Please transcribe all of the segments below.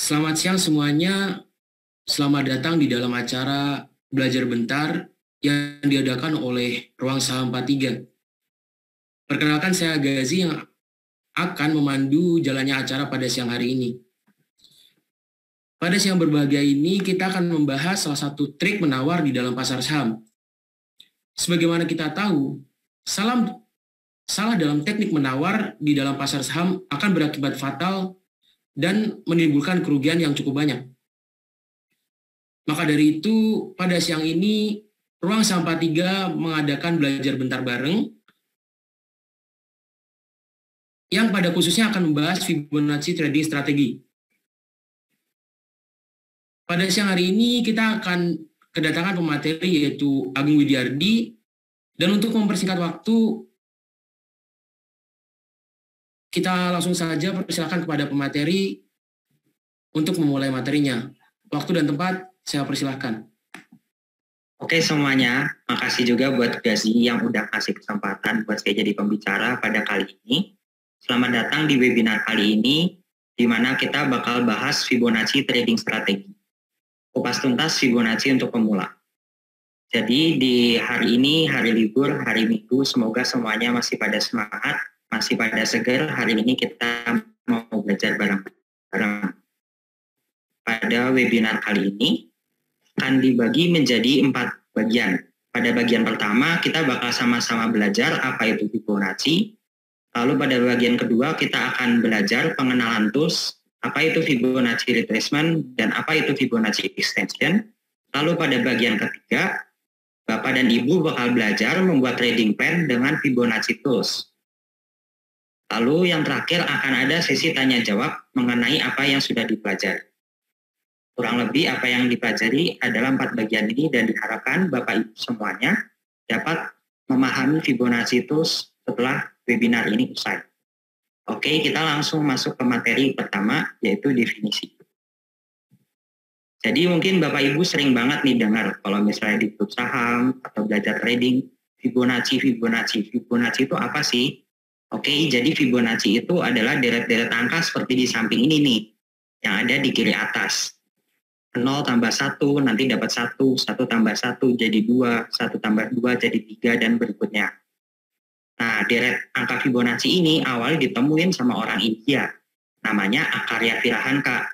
Selamat siang semuanya, selamat datang di dalam acara Belajar Bentar yang diadakan oleh Ruang Saham 43. Perkenalkan saya Gazi yang akan memandu jalannya acara pada siang hari ini. Pada siang berbahagia ini kita akan membahas salah satu trik menawar di dalam pasar saham. Sebagaimana kita tahu, salah dalam teknik menawar di dalam pasar saham akan berakibat fatal dan menimbulkan kerugian yang cukup banyak. Maka dari itu, pada siang ini, Ruang Saham 43 mengadakan belajar bentar bareng yang pada khususnya akan membahas Fibonacci trading strategi. Pada siang hari ini, kita akan kedatangan pemateri yaitu Agung Widyardi, dan untuk mempersingkat waktu, kita langsung saja persilakan kepada pemateri untuk memulai materinya. Waktu dan tempat, saya persilahkan. Oke semuanya, makasih juga buat Gazi yang udah kasih kesempatan buat saya jadi pembicara pada kali ini. Selamat datang di webinar kali ini, di mana kita bakal bahas Fibonacci trading strategi. Kupas tuntas Fibonacci untuk pemula. Jadi di hari ini, hari libur, hari Minggu, semoga semuanya masih pada semangat, masih pada segar. Hari ini kita mau belajar bareng-bareng. Pada webinar kali ini, akan dibagi menjadi 4 bagian. Pada bagian pertama, kita bakal sama-sama belajar apa itu Fibonacci. Lalu pada bagian kedua, kita akan belajar pengenalan tools, apa itu Fibonacci retracement, dan apa itu Fibonacci extension. Lalu pada bagian ketiga, Bapak dan Ibu bakal belajar membuat trading plan dengan Fibonacci tools. Lalu yang terakhir akan ada sesi tanya-jawab mengenai apa yang sudah dipelajari. Kurang lebih apa yang dipelajari adalah 4 bagian ini dan diharapkan Bapak Ibu semuanya dapat memahami Fibonacci tools setelah webinar ini usai. Oke, kita langsung masuk ke materi pertama, yaitu definisi. Jadi mungkin Bapak Ibu sering banget nih dengar kalau misalnya di grup saham atau belajar trading, Fibonacci itu apa sih? Oke, jadi Fibonacci itu adalah deret-deret angka seperti di samping ini nih, yang ada di kiri atas. 0 tambah 1 nanti dapat 1, 1 tambah 1 jadi 2, 1 tambah 2 jadi 3, dan berikutnya. Nah, deret angka Fibonacci ini awalnya ditemuin sama orang India, namanya Akarya Virahanka.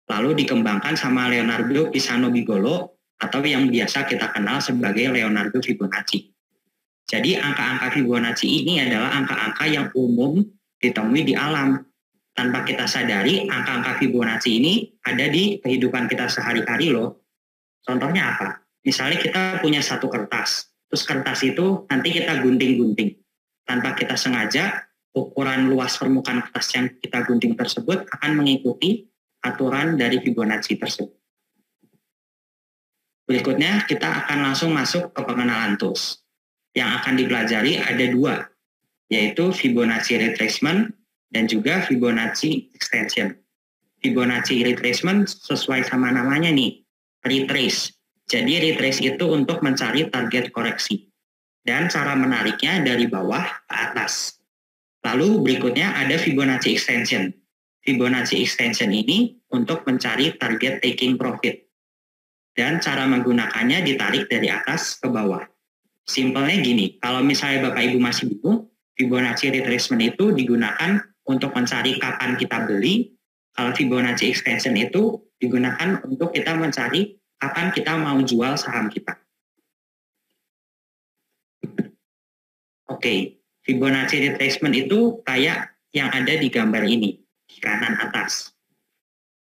Lalu dikembangkan sama Leonardo Pisano-Bigolo, atau yang biasa kita kenal sebagai Leonardo Fibonacci. Jadi angka-angka Fibonacci ini adalah angka-angka yang umum ditemui di alam. Tanpa kita sadari, angka-angka Fibonacci ini ada di kehidupan kita sehari-hari loh. Contohnya apa? Misalnya kita punya satu kertas, terus kertas itu nanti kita gunting-gunting. Tanpa kita sengaja, ukuran luas permukaan kertas yang kita gunting tersebut akan mengikuti aturan dari Fibonacci tersebut. Berikutnya, kita akan langsung masuk ke pengenalan tools. Yang akan dipelajari ada 2, yaitu Fibonacci retracement dan juga Fibonacci extension. Fibonacci retracement sesuai sama namanya nih, retrace. Jadi retrace itu untuk mencari target koreksi. Dan cara menariknya dari bawah ke atas. Lalu berikutnya ada Fibonacci extension. Fibonacci extension ini untuk mencari target taking profit. Dan cara menggunakannya ditarik dari atas ke bawah. Simpelnya gini, kalau misalnya Bapak Ibu masih bingung, Fibonacci retracement itu digunakan untuk mencari kapan kita beli. Kalau Fibonacci extension itu digunakan untuk kita mencari kapan kita mau jual saham kita. Oke, Fibonacci retracement itu kayak yang ada di gambar ini, di kanan atas.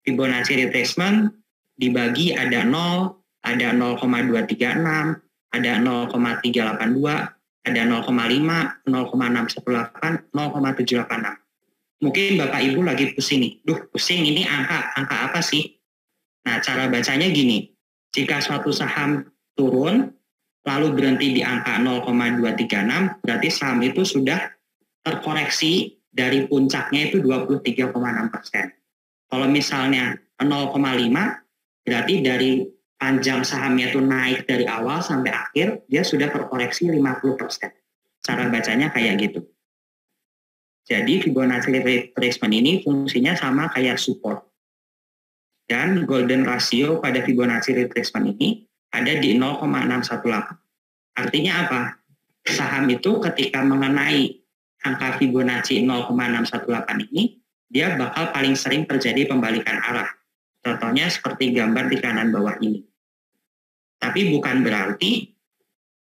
Fibonacci retracement dibagi ada 0, ada 0,236, ada 0,382, ada 0,5, 0,618, 0,786. Mungkin Bapak Ibu lagi pusing nih, pusing ini angka apa sih? Nah, cara bacanya gini, jika suatu saham turun, lalu berhenti di angka 0,236, berarti saham itu sudah terkoreksi dari puncaknya itu 23,6%. Kalau misalnya 0,5, berarti dari panjang sahamnya itu naik dari awal sampai akhir, dia sudah terkoreksi 50%. Cara bacanya kayak gitu. Jadi Fibonacci retracement ini fungsinya sama kayak support. Dan golden ratio pada Fibonacci retracement ini ada di 0,618. Artinya apa? Saham itu ketika mengenai angka Fibonacci 0,618 ini, dia bakal paling sering terjadi pembalikan arah. Contohnya seperti gambar di kanan bawah ini. Tapi bukan berarti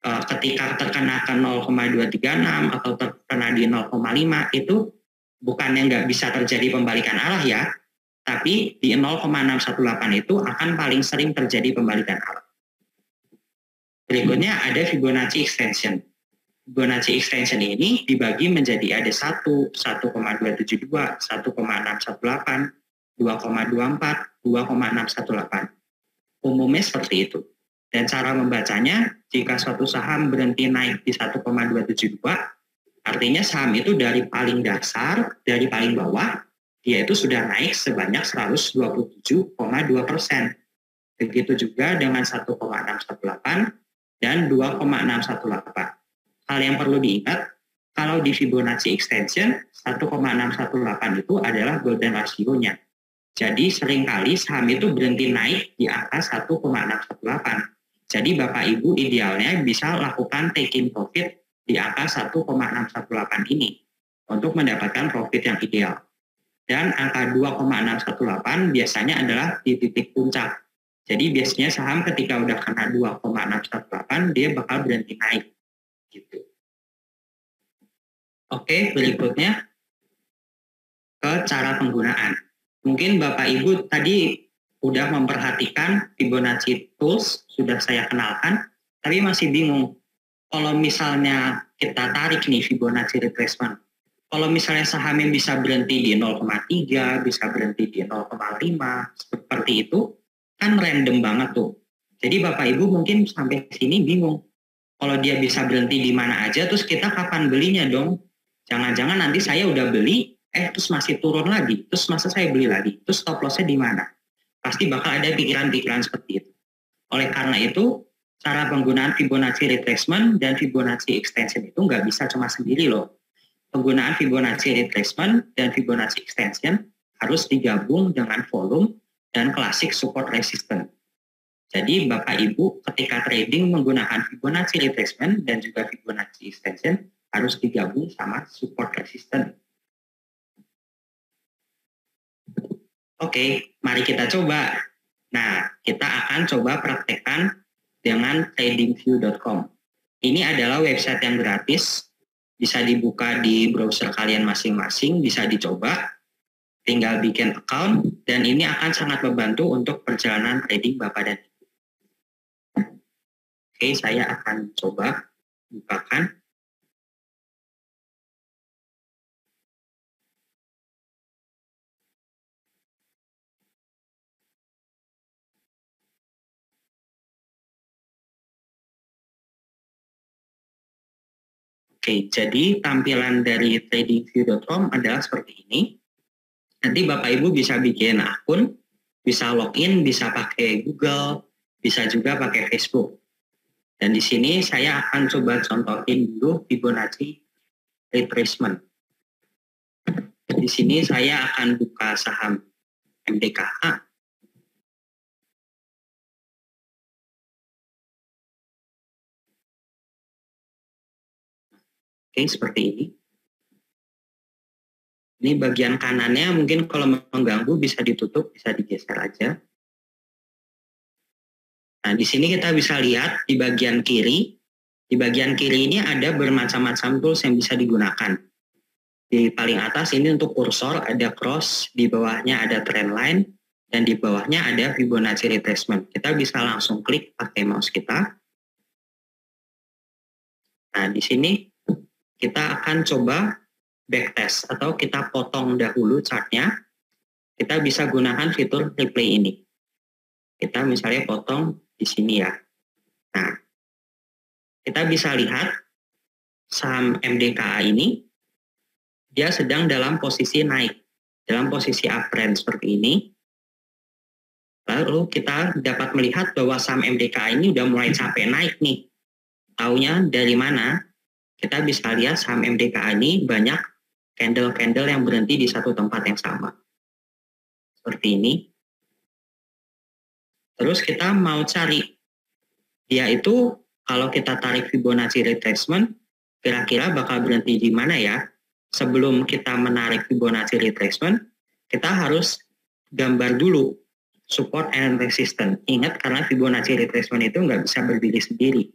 ketika terkena ke 0,236 atau terkena di 0,5 itu bukannya nggak bisa terjadi pembalikan arah ya, tapi di 0,618 itu akan paling sering terjadi pembalikan arah. Berikutnya ada Fibonacci extension. Fibonacci extension ini dibagi menjadi ada 1, 1,272, 1,618, 2,24, 2,618. Umumnya seperti itu. Dan cara membacanya, jika suatu saham berhenti naik di 1,272, artinya saham itu dari paling dasar, dari paling bawah, dia itu sudah naik sebanyak 127,2%. Begitu juga dengan 1,618 dan 2,618. Hal yang perlu diingat, kalau di Fibonacci extension, 1,618 itu adalah golden ratio-nya. Jadi seringkali saham itu berhenti naik di angka 1,618. Jadi Bapak Ibu idealnya bisa lakukan taking profit di angka 1,618 ini untuk mendapatkan profit yang ideal. Dan angka 2,618 biasanya adalah di titik puncak. Jadi biasanya saham ketika udah kena 2,618 dia bakal berhenti naik. Gitu. Oke, berikutnya ke cara penggunaan. Mungkin Bapak Ibu tadi udah memperhatikan Fibonacci Tools, sudah saya kenalkan, tapi masih bingung. Kalau misalnya kita tarik nih Fibonacci retracement, kalau misalnya sahamnya bisa berhenti di 0,3, bisa berhenti di 0,5, seperti itu, kan random banget tuh. Jadi Bapak Ibu mungkin sampai sini bingung. Kalau dia bisa berhenti di mana aja, terus kita kapan belinya dong? Jangan-jangan nanti saya udah beli, terus masih turun lagi, terus masa saya beli lagi, terus stop loss-nya di mana? Pasti bakal ada pikiran-pikiran seperti itu. Oleh karena itu, cara penggunaan Fibonacci retracement dan Fibonacci extension itu nggak bisa cuma sendiri loh. Penggunaan Fibonacci retracement dan Fibonacci extension harus digabung dengan volume dan classic support resistance. Jadi Bapak Ibu ketika trading menggunakan Fibonacci retracement dan juga Fibonacci extension harus digabung sama support resistance. Oke, mari kita coba. Nah, kita akan coba praktekkan dengan tradingview.com. Ini adalah website yang gratis, bisa dibuka di browser kalian masing-masing, bisa dicoba, tinggal bikin account, dan ini akan sangat membantu untuk perjalanan trading Bapak dan Ibu. Oke, saya akan coba bukakan. Oke, jadi tampilan dari tradingview.com adalah seperti ini. Nanti Bapak Ibu bisa bikin akun, bisa login, bisa pakai Google, bisa juga pakai Facebook. Dan di sini saya akan coba contohin dulu Fibonacci retracement. Di sini saya akan buka saham MDKA. Oke, seperti ini. Ini bagian kanannya mungkin kalau mengganggu bisa ditutup, bisa digeser aja. Nah, di sini kita bisa lihat di bagian kiri. Di bagian kiri ini ada bermacam-macam tools yang bisa digunakan. Di paling atas ini untuk kursor ada cross, di bawahnya ada trend line, dan di bawahnya ada Fibonacci retracement. Kita bisa langsung klik pakai mouse kita. Nah, di sini kita akan coba backtest atau kita potong dahulu chartnya. Kita bisa gunakan fitur replay ini. Kita misalnya potong di sini ya. Nah, kita bisa lihat saham MDKA ini dia sedang dalam posisi naik, dalam posisi uptrend seperti ini. Lalu kita dapat melihat bahwa saham MDKA ini udah mulai capek naik nih. Taunya dari mana? Kita bisa lihat saham MDKA ini banyak candle-candle yang berhenti di satu tempat yang sama. Seperti ini. Terus kita mau cari dia itu kalau kita tarik Fibonacci retracement kira-kira bakal berhenti di mana ya? Sebelum kita menarik Fibonacci retracement, kita harus gambar dulu support and resistance. Ingat karena Fibonacci retracement itu nggak bisa berdiri sendiri.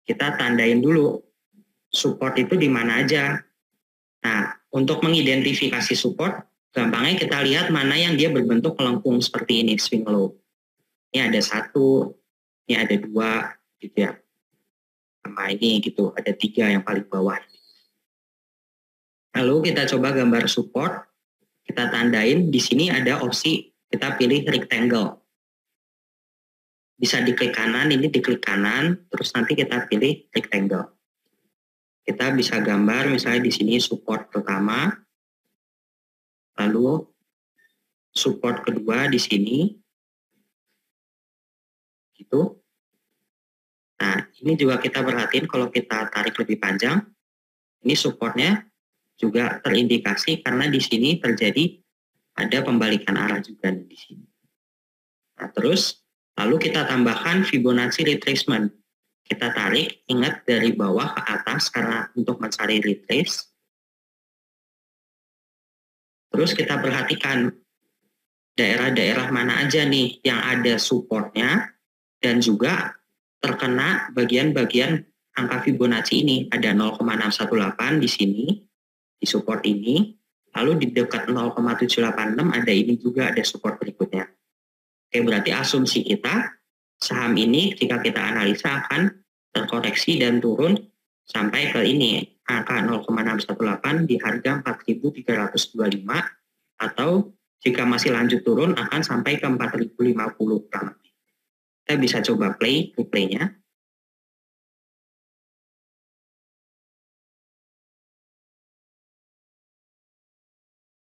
Kita tandain dulu support itu di mana aja. Nah, untuk mengidentifikasi support, gampangnya kita lihat mana yang dia berbentuk melengkung seperti ini, swing low. Ini ada 1, ini ada 2, gitu ya. Sama ini gitu, ada 3 yang paling bawah. Lalu kita coba gambar support, kita tandain, di sini ada opsi, kita pilih rectangle. Bisa diklik kanan, ini diklik kanan, terus nanti kita pilih rectangle. Kita bisa gambar misalnya di sini support pertama, lalu support kedua di sini, gitu. Nah, ini juga kita perhatiin kalau kita tarik lebih panjang, ini supportnya juga terindikasi karena di sini terjadi ada pembalikan arah juga di sini. Nah, terus lalu kita tambahkan Fibonacci retracement. Kita tarik, ingat dari bawah ke atas karena untuk mencari retrace. Terus kita perhatikan daerah-daerah mana aja nih yang ada supportnya dan juga terkena bagian-bagian angka Fibonacci ini. Ada 0,618 di sini, di support ini. Lalu di dekat 0,786 ada ini juga, ada support berikutnya. Oke, berarti asumsi kita saham ini jika kita analisa akan terkoreksi dan turun sampai ke ini angka 0,618 di harga 4.325 atau jika masih lanjut turun akan sampai ke 4.050 kurang lebih. Kita bisa coba replaynya.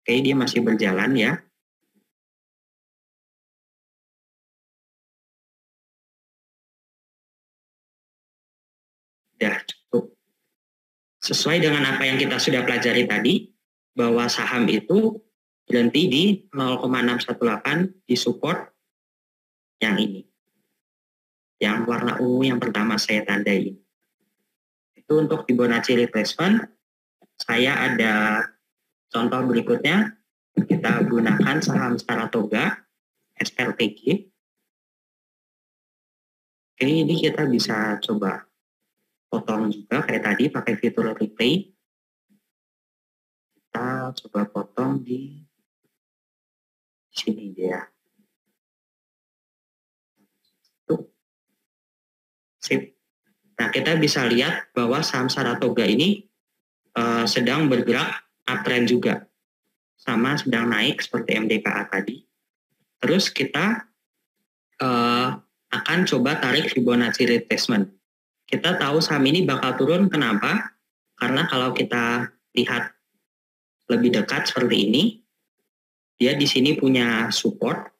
Oke, dia masih berjalan ya. Sudah cukup. Sesuai dengan apa yang kita sudah pelajari tadi, bahwa saham itu berhenti di 0,618 di support yang ini. Yang warna ungu yang pertama saya tandai. Itu untuk Fibonacci retracement. Saya ada contoh berikutnya. Kita gunakan saham Saratoga, SLTG. Oke, ini kita bisa coba potong juga kayak tadi pakai fitur replay. Kita coba potong di sini dia. Tuh. Sip. Nah, kita bisa lihat bahwa saham Saratoga ini sedang bergerak uptrend juga. Sama sedang naik seperti MDKA tadi. Terus kita akan coba tarik Fibonacci retracement. Kita tahu saham ini bakal turun, kenapa? Karena kalau kita lihat lebih dekat seperti ini, dia di sini punya support,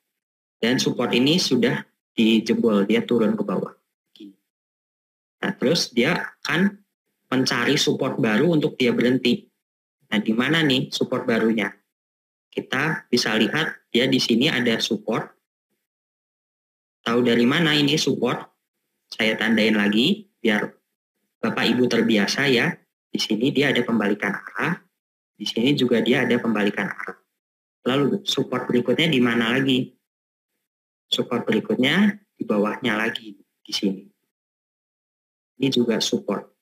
dan support ini sudah dijebol, dia turun ke bawah. Nah, terus dia akan mencari support baru untuk dia berhenti. Nah, di mana nih support barunya? Kita bisa lihat dia di sini ada support. Tahu dari mana ini support? Saya tandain lagi biar Bapak Ibu terbiasa ya. Di sini dia ada pembalikan arah. Di sini juga dia ada pembalikan arah. Lalu support berikutnya di mana lagi? Support berikutnya di bawahnya lagi di sini. Ini juga support.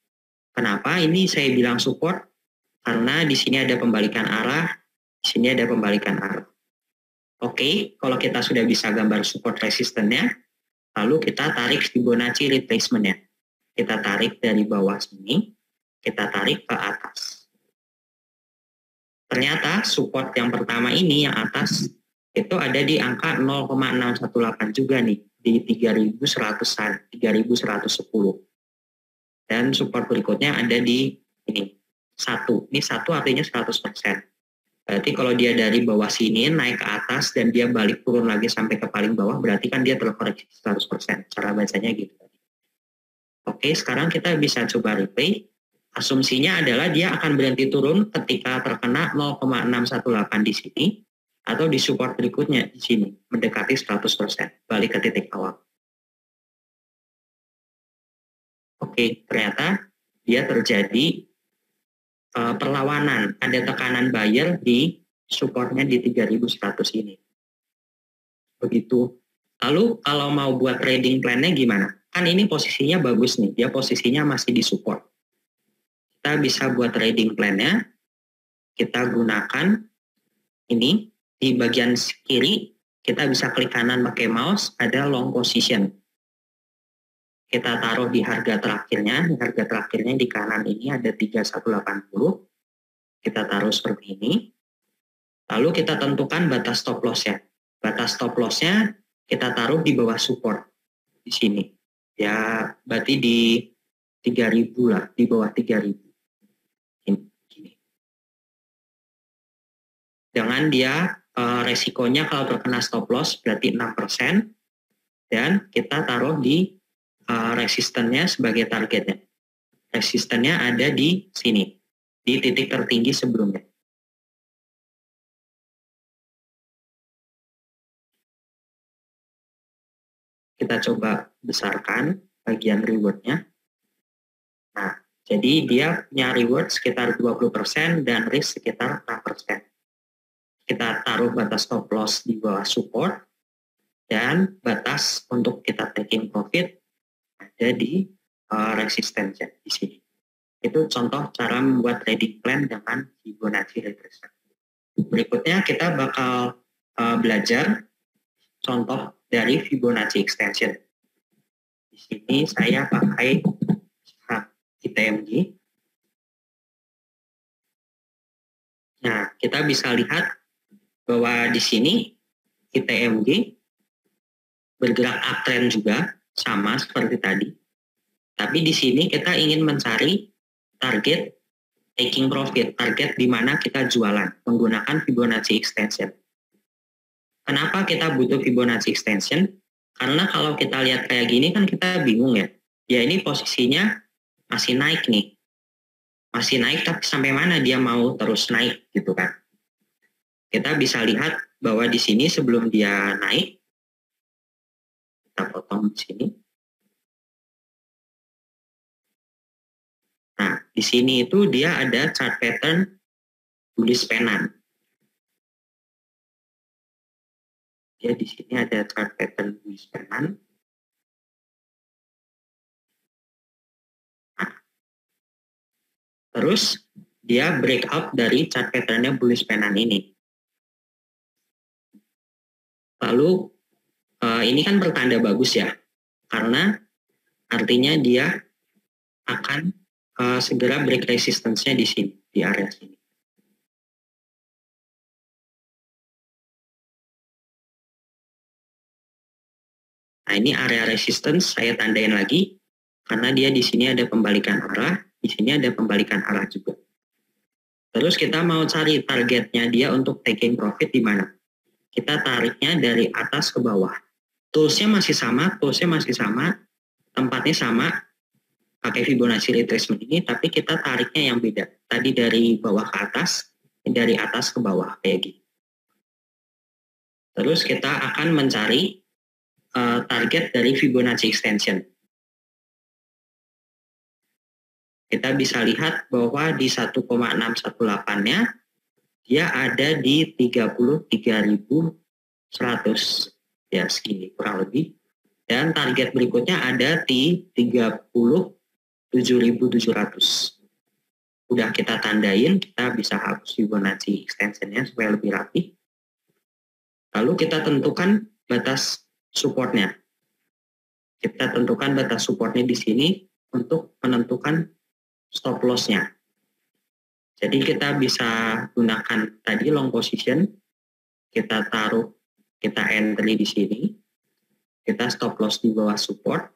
Kenapa ini saya bilang support? Karena di sini ada pembalikan arah, di sini ada pembalikan arah. Oke, kalau kita sudah bisa gambar support resistennya, lalu kita tarik Fibonacci retracement-nya. Kita tarik dari bawah sini, kita tarik ke atas. Ternyata support yang pertama ini, yang atas, itu ada di angka 0,618 juga nih, di 3.100-an, 3.110. Dan support berikutnya ada di ini, 1. Ini 1 artinya 100%. Berarti kalau dia dari bawah sini naik ke atas dan dia balik turun lagi sampai ke paling bawah, berarti kan dia terkoreksi 100%. Cara bacanya gitu. Oke, sekarang kita bisa coba replay. Asumsinya adalah dia akan berhenti turun ketika terkena 0,618 di sini. atau di support berikutnya di sini mendekati 100%, balik ke titik awal. Oke, ternyata dia terjadi perlawanan, ada tekanan buyer di supportnya di 3100 ini. Begitu. Lalu kalau mau buat trading plan-nya gimana? Kan ini posisinya bagus nih, dia posisinya masih di support. Kita bisa buat trading plan-nya, kita gunakan ini, di bagian kiri, kita bisa klik kanan pakai mouse, ada long position. Kita taruh di harga terakhirnya di kanan ini ada 3180, kita taruh seperti ini, lalu kita tentukan batas stop loss-nya. Batas stop loss-nya kita taruh di bawah support, di sini. Ya, berarti di 3000 lah, di bawah 3000. Gini. Dengan dia resikonya kalau terkena stop loss berarti 6%, dan kita taruh di resistennya sebagai targetnya. Resistennya ada di sini, di titik tertinggi sebelumnya. Kita coba besarkan bagian reward-nya. Nah, jadi dia punya reward sekitar 20% dan risk sekitar 6%. Kita taruh batas stop loss di bawah support, dan batas untuk kita taking profit ada di resistennya di sini. Itu contoh cara membuat trading plan dengan Fibonacci retracement. Berikutnya kita bakal belajar contoh dari Fibonacci extension. Di sini saya pakai ITMG. Nah, kita bisa lihat bahwa di sini ITMG bergerak uptrend juga, sama seperti tadi. Tapi di sini kita ingin mencari target taking profit, target di mana kita jualan menggunakan Fibonacci extension. Kenapa kita butuh Fibonacci extension? Karena kalau kita lihat kayak gini kan kita bingung ya. Ya ini posisinya masih naik nih. Masih naik tapi sampai mana dia mau terus naik gitu kan. Kita bisa lihat bahwa di sini sebelum dia naik, kita potong di sini. Nah, di sini itu dia ada chart pattern bullish pennant. Ya, di sini ada chart pattern bullish pennant. Nah, terus dia breakout dari chart patternnya bullish pennant ini. Lalu ini kan pertanda bagus ya, karena artinya dia akan segera break resistance-nya di sini, di area sini. Nah, ini area resistance saya tandain lagi, karena dia di sini ada pembalikan arah, di sini ada pembalikan arah juga. Terus kita mau cari targetnya dia untuk taking profit di mana? Kita tariknya dari atas ke bawah. Toolsnya masih sama, tempatnya sama, pakai Fibonacci retracement ini, tapi kita tariknya yang beda. Tadi dari bawah ke atas, dari atas ke bawah, kayak gitu. Terus kita akan mencari target dari Fibonacci extension. Kita bisa lihat bahwa di 1,618-nya, dia ada di 33.100, ya segini kurang lebih. Dan target berikutnya ada di 37.700. Udah kita tandain, kita bisa hapus Fibonacci extension-nya supaya lebih rapi. Lalu kita tentukan batas supportnya. Kita tentukan batas supportnya di sini untuk menentukan stop loss-nya. Jadi kita bisa gunakan tadi long position, kita taruh, kita entry di sini, kita stop loss di bawah support,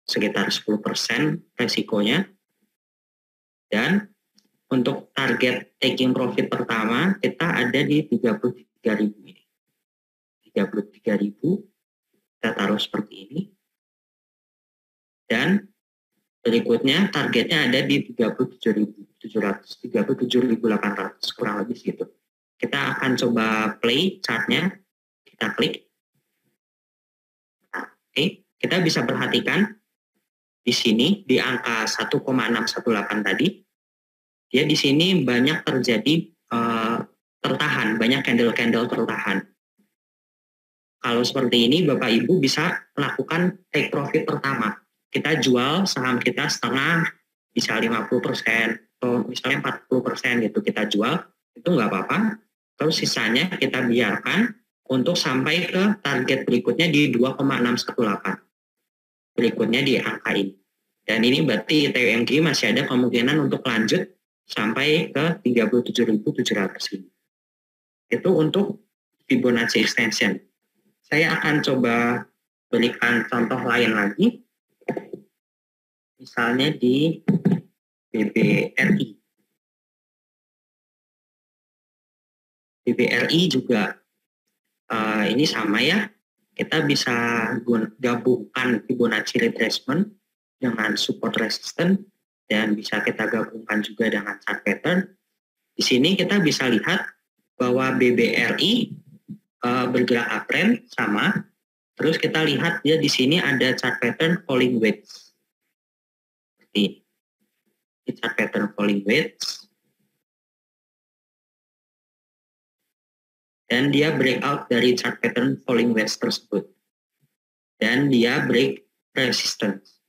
sekitar 10% resikonya. Dan untuk target taking profit pertama, kita ada di 33.000 ini. 33.000, kita taruh seperti ini. Dan berikutnya targetnya ada di 37.700, 37.800, kurang lebih segitu. Kita akan coba play chartnya, kita klik. Nah, oke, kita bisa perhatikan di sini di angka 1,618 tadi, dia di sini banyak terjadi tertahan, banyak candle-candle tertahan. Kalau seperti ini, Bapak Ibu bisa melakukan take profit pertama. Kita jual saham kita setengah, bisa 50%, atau misalnya 40% gitu kita jual, itu nggak apa-apa. Terus sisanya kita biarkan untuk sampai ke target berikutnya di 2,618. Berikutnya di angka ini. Dan ini berarti TUMG masih ada kemungkinan untuk lanjut sampai ke 37.700. Itu untuk Fibonacci extension. Saya akan coba berikan contoh lain lagi. Misalnya di BBRI. BBRI juga ini sama ya. Kita bisa gabungkan Fibonacci retracement dengan support resistance dan bisa kita gabungkan juga dengan chart pattern. Di sini kita bisa lihat bahwa BBRI bergerak uptrend sama. Terus kita lihat dia di sini ada chart pattern falling wedge. Ini chart pattern falling wedge. Dan dia breakout dari chart pattern falling wedge tersebut. Dan dia break resistance.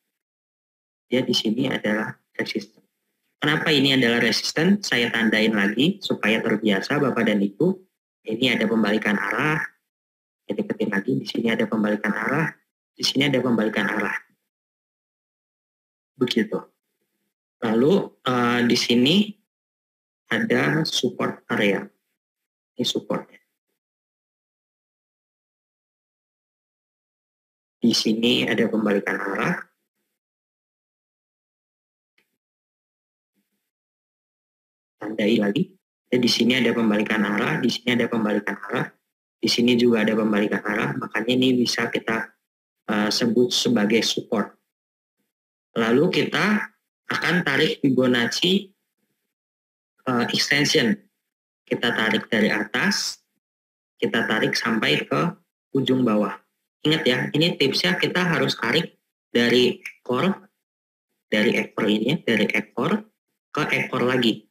Dia di sini adalah resistance. Kenapa ini adalah resistance? Saya tandain lagi supaya terbiasa Bapak dan Ibu. Ini ada pembalikan arah. Kita deketin lagi. Di sini ada pembalikan arah. Di sini ada pembalikan arah. Begitu. Lalu di sini ada support area. Ini supportnya. Di sini ada pembalikan arah. Tandai lagi. Dan di sini ada pembalikan arah, di sini ada pembalikan arah, di sini juga ada pembalikan arah. Makanya ini bisa kita sebut sebagai support. Lalu kita akan tarik Fibonacci extension. Kita tarik dari atas, kita tarik sampai ke ujung bawah. Ingat ya, ini tipsnya kita harus tarik dari ekor, dari ekor ini, dari ekor ke ekor lagi.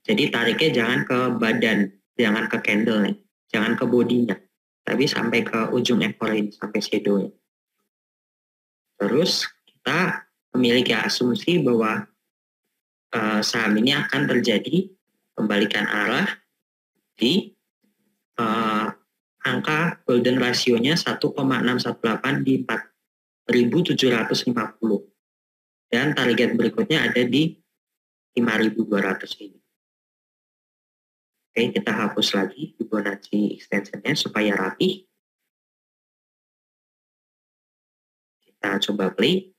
Jadi tariknya jangan ke badan, jangan ke candle nih, jangan ke bodinya, tapi sampai ke ujung ekor ini, sampai shadow-nya. Terus kita memiliki asumsi bahwa saham ini akan terjadi pembalikan arah di angka golden ratio-nya 1,618 di 4.750. Dan target berikutnya ada di 5.200 ini. Oke, kita hapus lagi Fibonacci extension-nya supaya rapi. Kita coba play.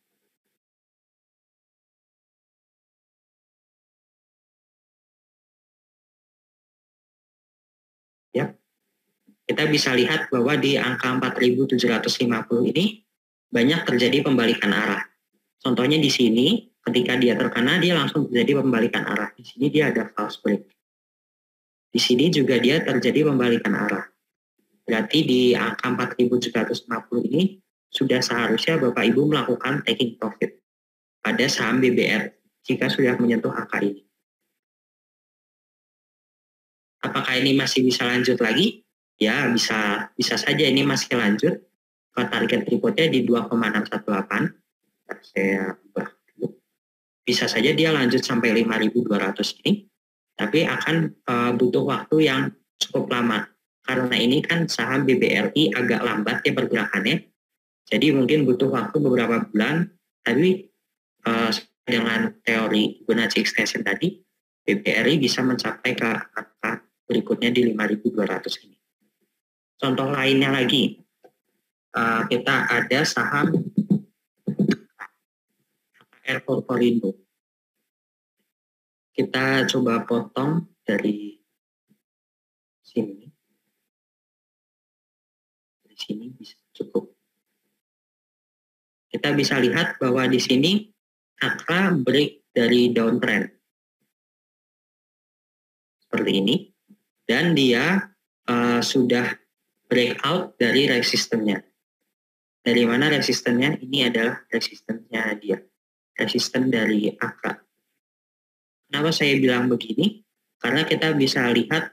Ya. Kita bisa lihat bahwa di angka 4.750 ini banyak terjadi pembalikan arah. Contohnya di sini, ketika dia terkena, dia langsung terjadi pembalikan arah. Di sini dia ada false break. Di sini juga dia terjadi pembalikan arah. Berarti di angka 4.750 ini sudah seharusnya Bapak Ibu melakukan taking profit pada saham BBR jika sudah menyentuh angka ini. Apakah ini masih bisa lanjut lagi? Ya, bisa saja ini masih lanjut ke target berikutnya di 2,618. Saya ubah dulu. Bisa saja dia lanjut sampai 5.200 ini. Tapi akan butuh waktu yang cukup lama. Karena ini kan saham BBRI agak lambat ya pergerakannya. Jadi mungkin butuh waktu beberapa bulan. Tapi dengan teori Fibonacci extension tadi, BBRI bisa mencapai ke angka berikutnya di 5.200 ini. Contoh lainnya lagi, kita ada saham Airport Corindo. Kita coba potong dari sini. Dari sini bisa cukup. Kita bisa lihat bahwa di sini angka break dari downtrend. Seperti ini. dan dia sudah breakout dari resistennya. Dari mana resistennya? Ini adalah resistennya dia, resisten dari AKRA. Kenapa saya bilang begini? Karena kita bisa lihat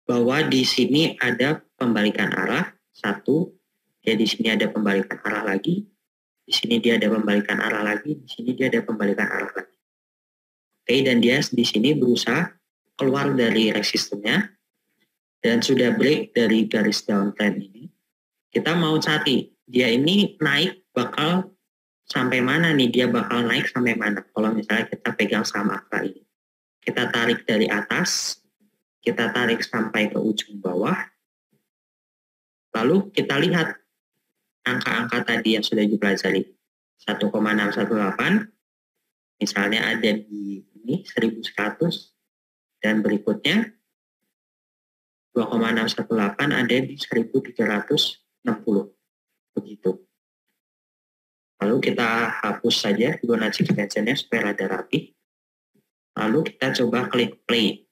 bahwa di sini ada pembalikan arah, satu, ya di sini ada pembalikan arah lagi, di sini dia ada pembalikan arah lagi, di sini dia ada pembalikan arah lagi. Oke, dan dia di sini berusaha keluar dari resistennya dan sudah break dari garis downtrend ini. Kita mau cari dia ini naik bakal sampai mana nih, dia bakal naik sampai mana kalau misalnya kita pegang saham AKRA ini. Kita tarik dari atas, kita tarik sampai ke ujung bawah, lalu kita lihat angka-angka tadi yang sudah dipelajari. 1,618 misalnya ada di ini 1100, dan berikutnya 2,618 ada di 1360. Begitu. Lalu kita hapus saja Fibonacci extension-nya supaya ada rapi. Lalu kita coba klik play.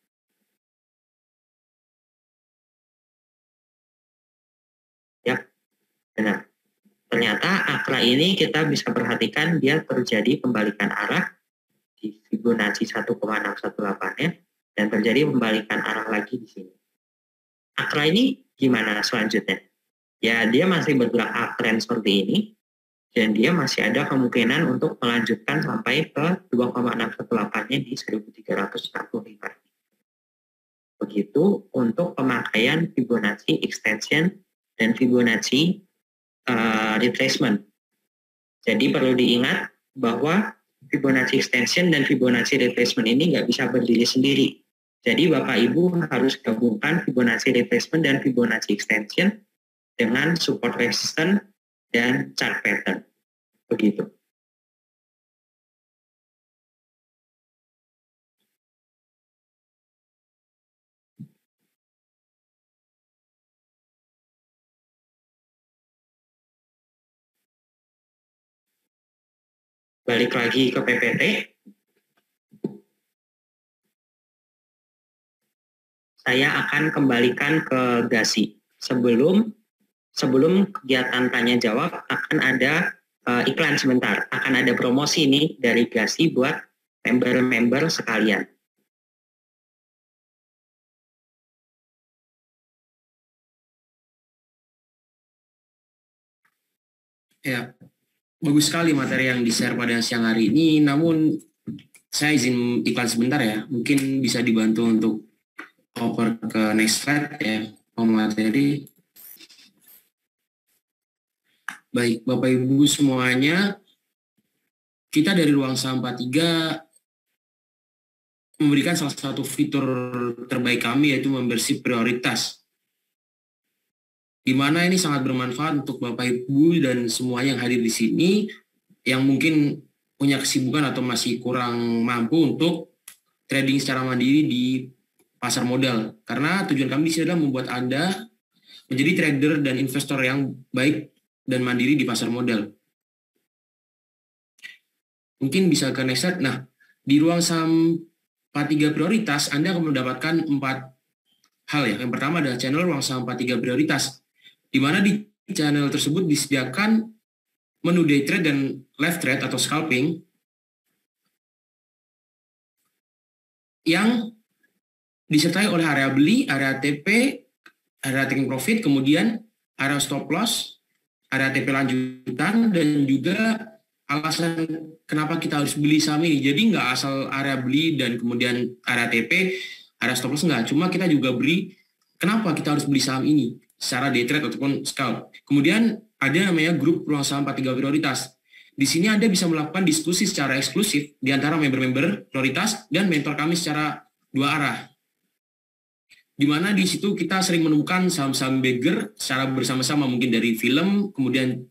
Ya, benar. Ternyata AKRA ini kita bisa perhatikan dia terjadi pembalikan arah di Fibonacci 1,618-nya dan terjadi pembalikan arah lagi di sini. AKRA ini gimana selanjutnya? Ya, dia masih bergerak uptrend seperti ini, dan dia masih ada kemungkinan untuk melanjutkan sampai ke 2,618-nya di 1345. Begitu untuk pemakaian Fibonacci extension dan Fibonacci retracement. Jadi perlu diingat bahwa Fibonacci extension dan Fibonacci retracement ini nggak bisa berdiri sendiri. Jadi Bapak Ibu harus gabungkan Fibonacci retracement dan Fibonacci extension dengan support resistance dan chart pattern. Begitu. Balik lagi ke PPT. Saya akan kembalikan ke GASI. Sebelum kegiatan tanya jawab akan ada iklan sebentar. Akan ada promosi nih dari GASI buat member-member sekalian. Ya, bagus sekali materi yang di-share pada siang hari ini. Namun saya izin iklan sebentar ya. Mungkin bisa dibantu untuk oper ke next slide ya, materi. Baik, Bapak Ibu semuanya, kita dari Ruang Saham 43 memberikan salah satu fitur terbaik kami, yaitu membership prioritas. Di mana ini sangat bermanfaat untuk Bapak Ibu dan semua yang hadir di sini yang mungkin punya kesibukan atau masih kurang mampu untuk trading secara mandiri di pasar modal. Karena tujuan kami di sini adalah membuat Anda menjadi trader dan investor yang baik dan mandiri di pasar modal. Mungkin bisa ke next slide. Nah, di Ruang Saham 43 prioritas, Anda akan mendapatkan 4 hal ya. Yang pertama adalah channel Ruang Saham 43 prioritas, di mana di channel tersebut disediakan menu day trade dan live trade atau scalping yang disertai oleh area beli, area TP, area taking profit, kemudian area stop loss, area TP lanjutan, dan juga alasan kenapa kita harus beli saham ini. Jadi nggak asal area beli dan kemudian area TP, area stop loss, nggak. Cuma kita juga beri kenapa kita harus beli saham ini secara day trade ataupun scalp. Kemudian ada namanya grup Ruang Saham 43 prioritas. Di sini Anda bisa melakukan diskusi secara eksklusif di antara member-member prioritas dan mentor kami secara dua arah. Di mana di situ kita sering menemukan saham-saham bagger secara bersama-sama, mungkin dari film, kemudian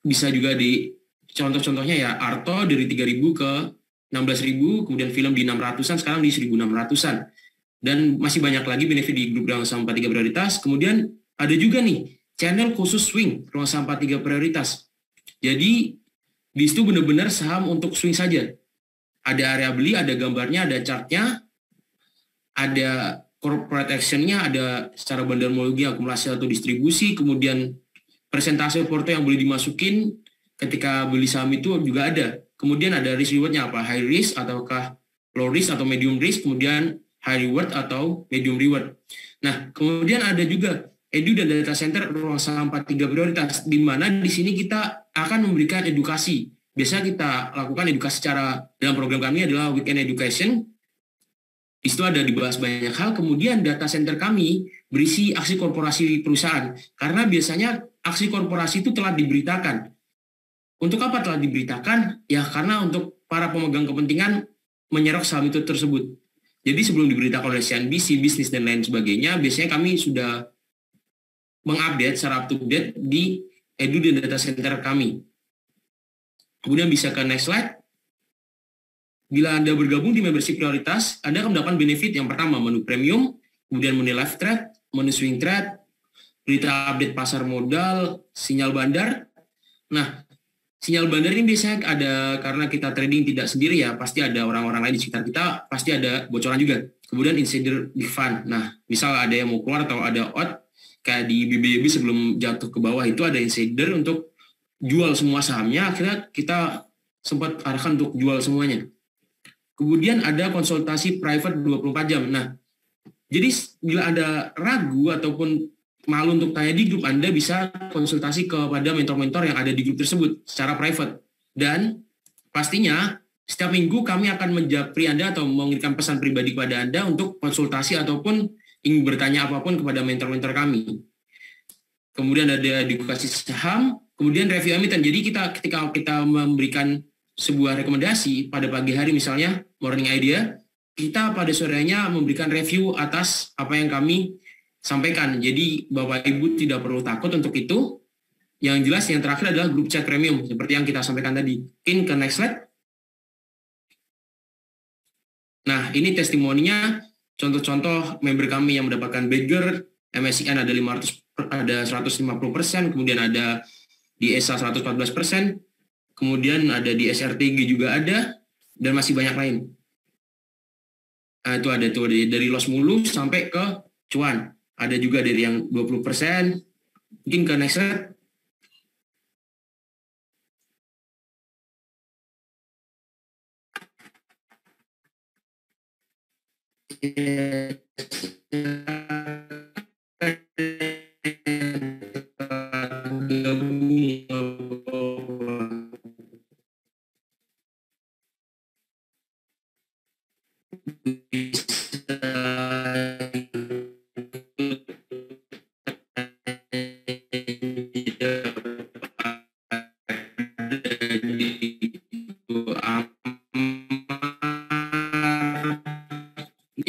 bisa juga di contoh-contohnya ya Arto dari 3.000 ke 16.000, kemudian film di 600-an, sekarang di 1.600-an. Dan masih banyak lagi benefit di grup Ruang Saham 43 prioritas. Kemudian ada juga nih channel khusus swing Ruang Saham 43 prioritas. Jadi di situ benar-benar saham untuk swing saja. Ada area beli, ada gambarnya, ada chartnya, ada corporate action-nya ada secara bandarmologi, akumulasi atau distribusi, kemudian persentase porto yang boleh dimasukin ketika beli saham itu juga ada. Kemudian ada risk reward-nya apa? High risk ataukah low risk atau medium risk, kemudian high reward atau medium reward. Nah, kemudian ada juga edu dan data center ruang saham 43 prioritas, di mana di sini kita akan memberikan edukasi. Biasa kita lakukan edukasi secara dalam program kami adalah weekend education. Di situ ada dibahas banyak hal. Kemudian data center kami berisi aksi korporasi perusahaan, karena biasanya aksi korporasi itu telah diberitakan. Untuk apa telah diberitakan? Ya karena untuk para pemegang kepentingan menyerok saham itu tersebut. Jadi sebelum diberitakan oleh CNBC, bisnis dan lain sebagainya, biasanya kami sudah mengupdate secara up-to-date di edu dan data center kami. Kemudian bisa ke next slide. Bila Anda bergabung di membership prioritas, Anda akan mendapatkan benefit yang pertama, menu premium, kemudian menu live trade, menu swing trade, berita update pasar modal, sinyal bandar. Nah, sinyal bandar ini biasanya ada karena kita trading tidak sendiri ya, pasti ada orang-orang lain di sekitar kita, pasti ada bocoran juga. Kemudian insider big fund. Nah, misal ada yang mau keluar atau ada out, kayak di BBB sebelum jatuh ke bawah itu ada insider untuk jual semua sahamnya, akhirnya kita sempat arahkan untuk jual semuanya. Kemudian ada konsultasi private 24 jam. Nah, jadi bila Anda ragu ataupun malu untuk tanya di grup, Anda bisa konsultasi kepada mentor-mentor yang ada di grup tersebut secara private. Dan pastinya setiap minggu kami akan menjapri Anda atau mengirimkan pesan pribadi kepada Anda untuk konsultasi ataupun ingin bertanya apapun kepada mentor-mentor kami. Kemudian ada edukasi saham, kemudian review emiten. Jadi ketika kita memberikan sebuah rekomendasi pada pagi hari misalnya morning idea, kita pada sorenya memberikan review atas apa yang kami sampaikan. Jadi Bapak Ibu tidak perlu takut untuk itu. Yang jelas yang terakhir adalah grup chat premium seperti yang kita sampaikan tadi. Ke next slide. Nah, ini testimoninya contoh-contoh member kami yang mendapatkan bagger, MSCI ada 150%, kemudian ada di ESA 114%, kemudian ada di SRTG juga ada, dan masih banyak lain. Nah, itu ada tuh dari loss mulu sampai ke cuan. Ada juga dari yang 20%. Mungkin ke next slide.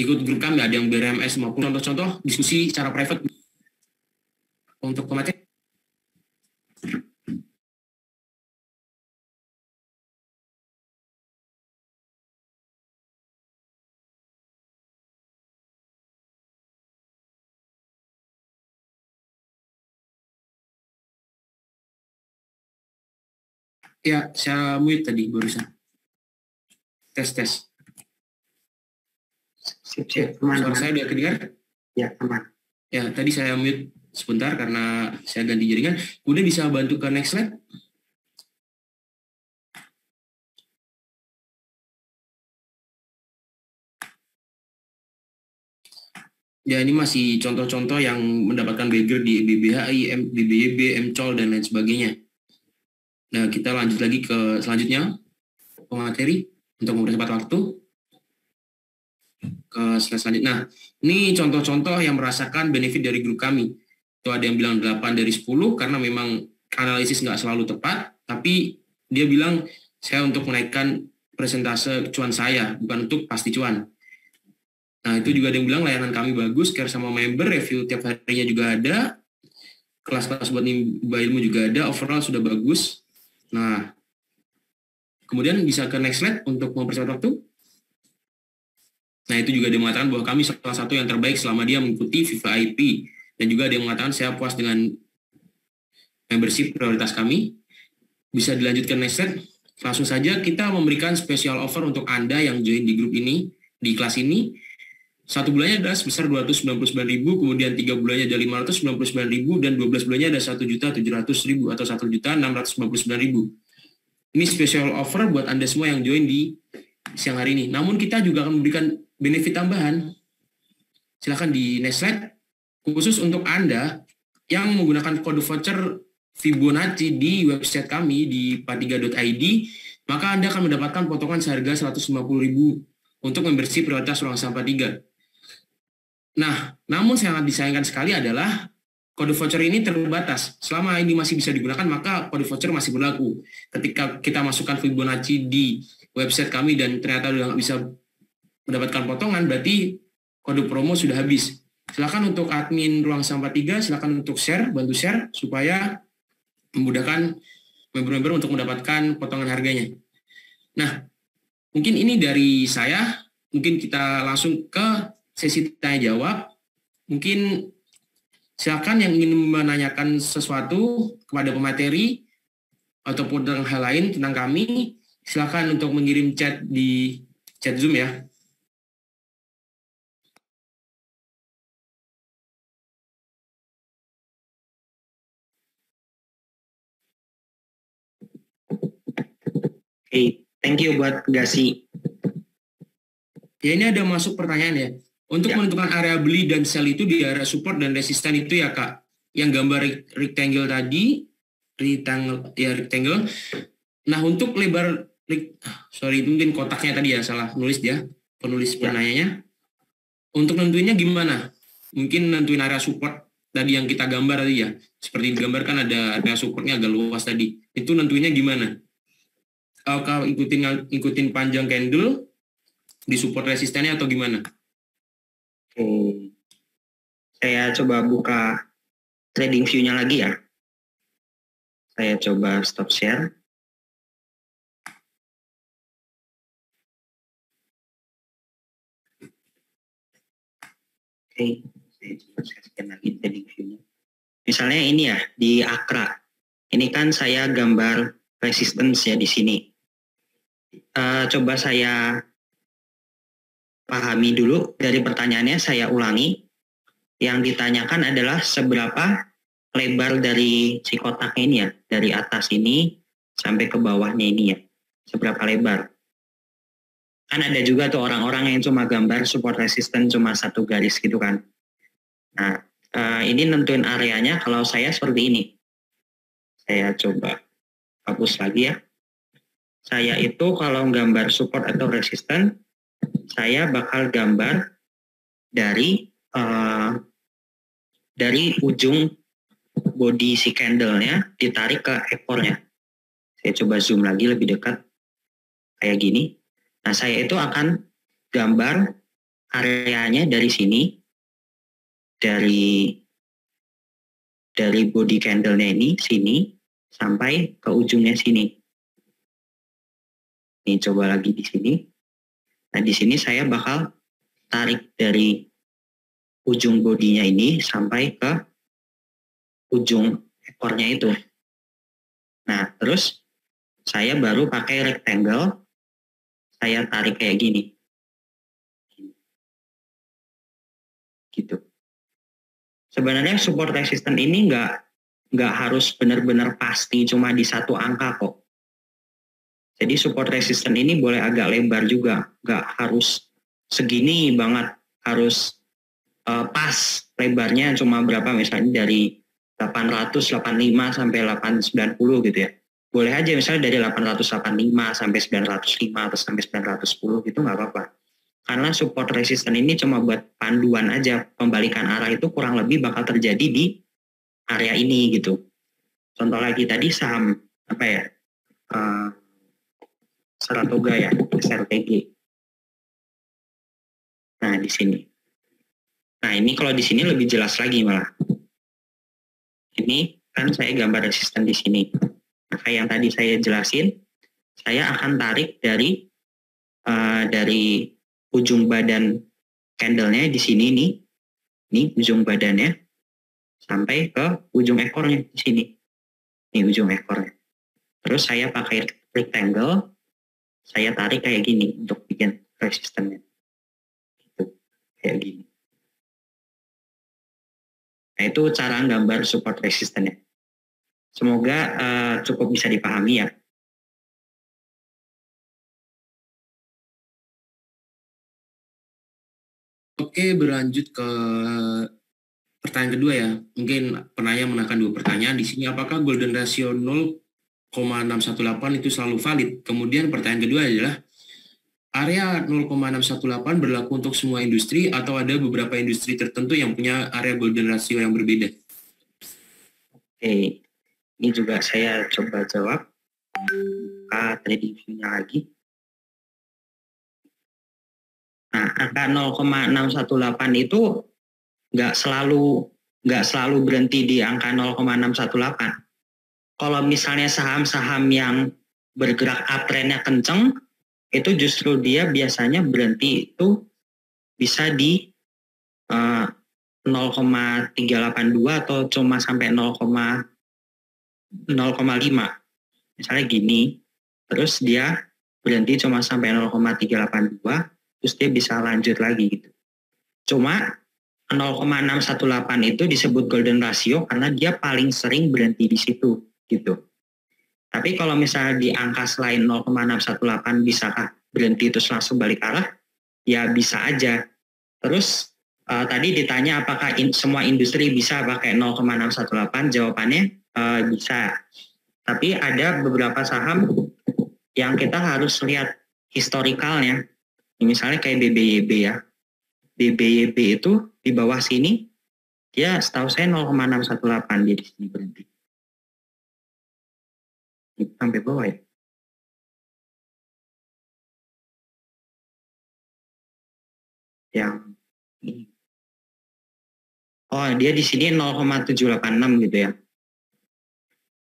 Ikut grup kami, ada yang BRMS maupun contoh-contoh diskusi secara private untuk pemateri. Ya, saya mute tadi barusan. Tes. Siap, teman-teman. Suara saya udah kedengar? Ya, teman. Ya, tadi saya mute sebentar karena saya ganti jaringan. Kemudian bisa bantu ke next slide. Ya, ini masih contoh-contoh yang mendapatkan bagger di BBHI, BBYB, MCOL, dan lain sebagainya. Nah, kita lanjut lagi ke selanjutnya, pemateri untuk mempercepat waktu. Ke slide selanjutnya. Nah, ini contoh-contoh yang merasakan benefit dari grup kami. Itu ada yang bilang 8 dari 10 karena memang analisis nggak selalu tepat, tapi dia bilang saya untuk menaikkan persentase cuan saya, bukan untuk pasti cuan. Nah, itu juga ada yang bilang layanan kami bagus, care sama member, review tiap harinya juga ada, kelas-kelas buat nimba ilmu juga ada, overall sudah bagus. Nah, kemudian bisa ke next slide untuk mempercepat waktu. Nah, itu juga dia mengatakan bahwa kami salah satu yang terbaik selama dia mengikuti VVIP. Dan juga dia mengatakan saya puas dengan membership prioritas kami. Bisa dilanjutkan next slide. Langsung saja kita memberikan special offer untuk Anda yang join di grup ini, di kelas ini. 1 bulannya adalah sebesar 299.000, kemudian 3 bulannya ada 599.000, dan 12 bulannya ada 1.700.000 atau 1.699.000. Ini special offer buat Anda semua yang join di siang hari ini. Namun kita juga akan memberikan benefit tambahan. Silahkan di next slide. Khusus untuk Anda yang menggunakan kode voucher Fibonacci di website kami di patiga.id, maka Anda akan mendapatkan potongan seharga 150.000 untuk membersih prioritas ruang sampah 3. Nah, namun sangat disayangkan sekali adalah kode voucher ini terbatas. Selama ini masih bisa digunakan, maka kode voucher masih berlaku. Ketika kita masukkan Fibonacci di website kami dan ternyata udah nggak bisa mendapatkan potongan, berarti kode promo sudah habis. Silakan untuk admin Ruang Sampah 3, silakan untuk share, bantu share, supaya memudahkan member-member untuk mendapatkan potongan harganya. Nah, mungkin ini dari saya. Mungkin kita langsung ke sesi tanya-jawab. Mungkin silakan yang ingin menanyakan sesuatu kepada pemateri ataupun tentang hal lain tentang kami, silakan untuk mengirim chat di chat Zoom ya. Oke, thank you buat Gasi. Ya, ini ada masuk pertanyaan ya. Untuk menentukan area beli dan sell itu di area support dan resisten itu ya Kak, yang gambar rectangle tadi, rectangle. Nah, untuk lebar, mungkin kotaknya tadi ya, salah nulis dia, penulis penanyanya. Untuk nentuinnya gimana? Mungkin nentuin area support tadi yang kita gambar tadi ya, seperti digambarkan ada area supportnya agak luas tadi. Itu nentuinnya gimana? Kalau ikutin panjang candle di support resistennya atau gimana? Oke. Saya coba buka trading view-nya lagi ya. Saya coba stop share. Oke, saya coba share lagi trading view-nya. Misalnya ini ya, di Akra. Ini kan saya gambar resistance ya di sini. Coba saya pahami dulu dari pertanyaannya, saya ulangi. Yang ditanyakan adalah seberapa lebar dari si kotaknya ini ya, dari atas ini sampai ke bawahnya ini ya, seberapa lebar. Kan ada juga tuh orang-orang yang cuma gambar support resistance cuma satu garis gitu kan. Nah, ini nentuin areanya kalau saya seperti ini. Saya coba hapus lagi ya. Saya itu kalau gambar support atau resistance, saya bakal gambar dari ujung body si candle-nya ditarik ke ekornya. Saya coba zoom lagi lebih dekat kayak gini. Nah, saya itu akan gambar areanya dari sini, dari body candle-nya ini sini sampai ke ujungnya sini. Ini coba lagi di sini. Nah, di sini saya bakal tarik dari ujung bodinya ini sampai ke ujung ekornya itu. Nah, terus saya baru pakai rectangle, saya tarik kayak gini. Gitu. Sebenarnya support resistance ini nggak harus benar-benar pasti cuma di satu angka kok. Jadi support resistance ini boleh agak lebar juga, nggak harus segini banget, harus pas lebarnya cuma berapa, misalnya dari 885 sampai 890 gitu ya. Boleh aja misalnya dari 885 sampai 905 atau sampai 910 gitu nggak apa-apa. Karena support resistance ini cuma buat panduan aja, pembalikan arah itu kurang lebih bakal terjadi di area ini gitu. Contoh lagi tadi saham apa ya, Saratoga ya, SRTG. Nah di sini. Nah ini kalau di sini lebih jelas lagi malah. Ini kan saya gambar resisten di sini. Nah, kayak yang tadi saya jelasin, saya akan tarik dari ujung badan candle-nya di sini nih. Ini ujung badannya sampai ke ujung ekornya di sini. Ini ujung ekornya. Terus saya pakai rectangle, saya tarik kayak gini untuk bikin resistennya. Gitu. kayak gini. Nah, itu cara gambar support resistannya. Semoga cukup bisa dipahami ya. Oke, berlanjut ke pertanyaan kedua ya. Mungkin penanya menekan dua pertanyaan di sini. Apakah golden ratio 0,618 itu selalu valid? Kemudian pertanyaan kedua adalah, area 0,618 berlaku untuk semua industri atau ada beberapa industri tertentu yang punya area golden ratio yang berbeda? Oke, ini juga saya coba jawab. Buka 3D view-nya lagi. Nah, angka 0,618 itu nggak selalu berhenti di angka 0,618. Kalau misalnya saham-saham yang bergerak uptrend-nya kenceng, itu justru dia biasanya berhenti itu bisa di 0,382 atau cuma sampai 0,05. Misalnya gini, terus dia berhenti cuma sampai 0,382, terus dia bisa lanjut lagi gitu. Cuma 0,618 itu disebut golden ratio karena dia paling sering berhenti di situ gitu. Tapi kalau misalnya di angka selain 0,618 bisakah berhenti terus langsung balik arah? Ya bisa aja. Terus tadi ditanya apakah semua industri bisa pakai 0,618? Jawabannya bisa. Tapi ada beberapa saham yang kita harus lihat historikalnya. Misalnya kayak BBYB ya. BBYB itu di bawah sini, dia setahu saya 0,618 dia di sini berhenti. Sampai bawah ya. Yang ini. Oh, dia di sini 0,786 gitu ya.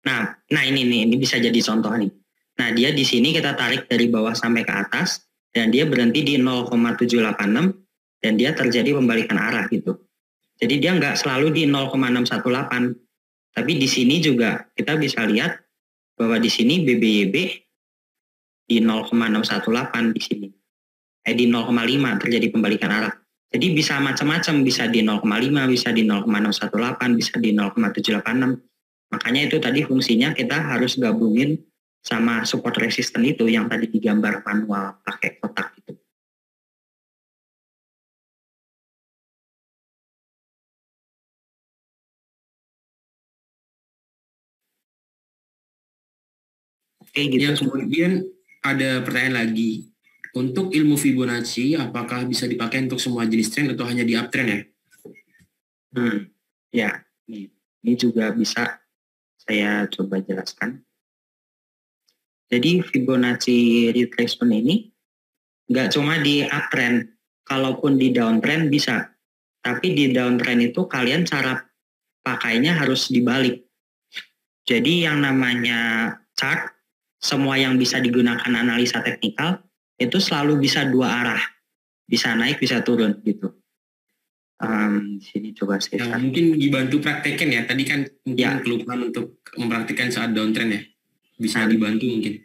Nah ini bisa jadi contoh nih. Nah, dia di sini kita tarik dari bawah sampai ke atas dan dia berhenti di 0,786 dan dia terjadi pembalikan arah gitu. Jadi dia nggak selalu di 0,618. Tapi di sini juga kita bisa lihat bahwa di sini BBYB di 0,618 di sini. Di 0,5 terjadi pembalikan arah. Jadi bisa macam-macam, bisa di 0,5, bisa di 0,618, bisa di 0,786. Makanya itu tadi fungsinya kita harus gabungin sama support resistant itu yang tadi digambar manual pakai kotak itu. Oke, gitu. Ya, kemudian ada pertanyaan lagi. Untuk ilmu Fibonacci, apakah bisa dipakai untuk semua jenis trend atau hanya di uptrend ya? Ya, ini juga bisa saya coba jelaskan. Jadi Fibonacci retracement ini nggak cuma di uptrend, kalaupun di downtrend bisa. Tapi di downtrend itu kalian cara pakainya harus dibalik. Jadi yang namanya chart, semua yang bisa digunakan analisa teknikal, itu selalu bisa dua arah. Bisa naik, bisa turun gitu. Di sini coba saya mungkin dibantu praktekin ya. Tadi kan mungkin kelupaan untuk mempraktikkan saat downtrend ya. Bisa dibantu mungkin.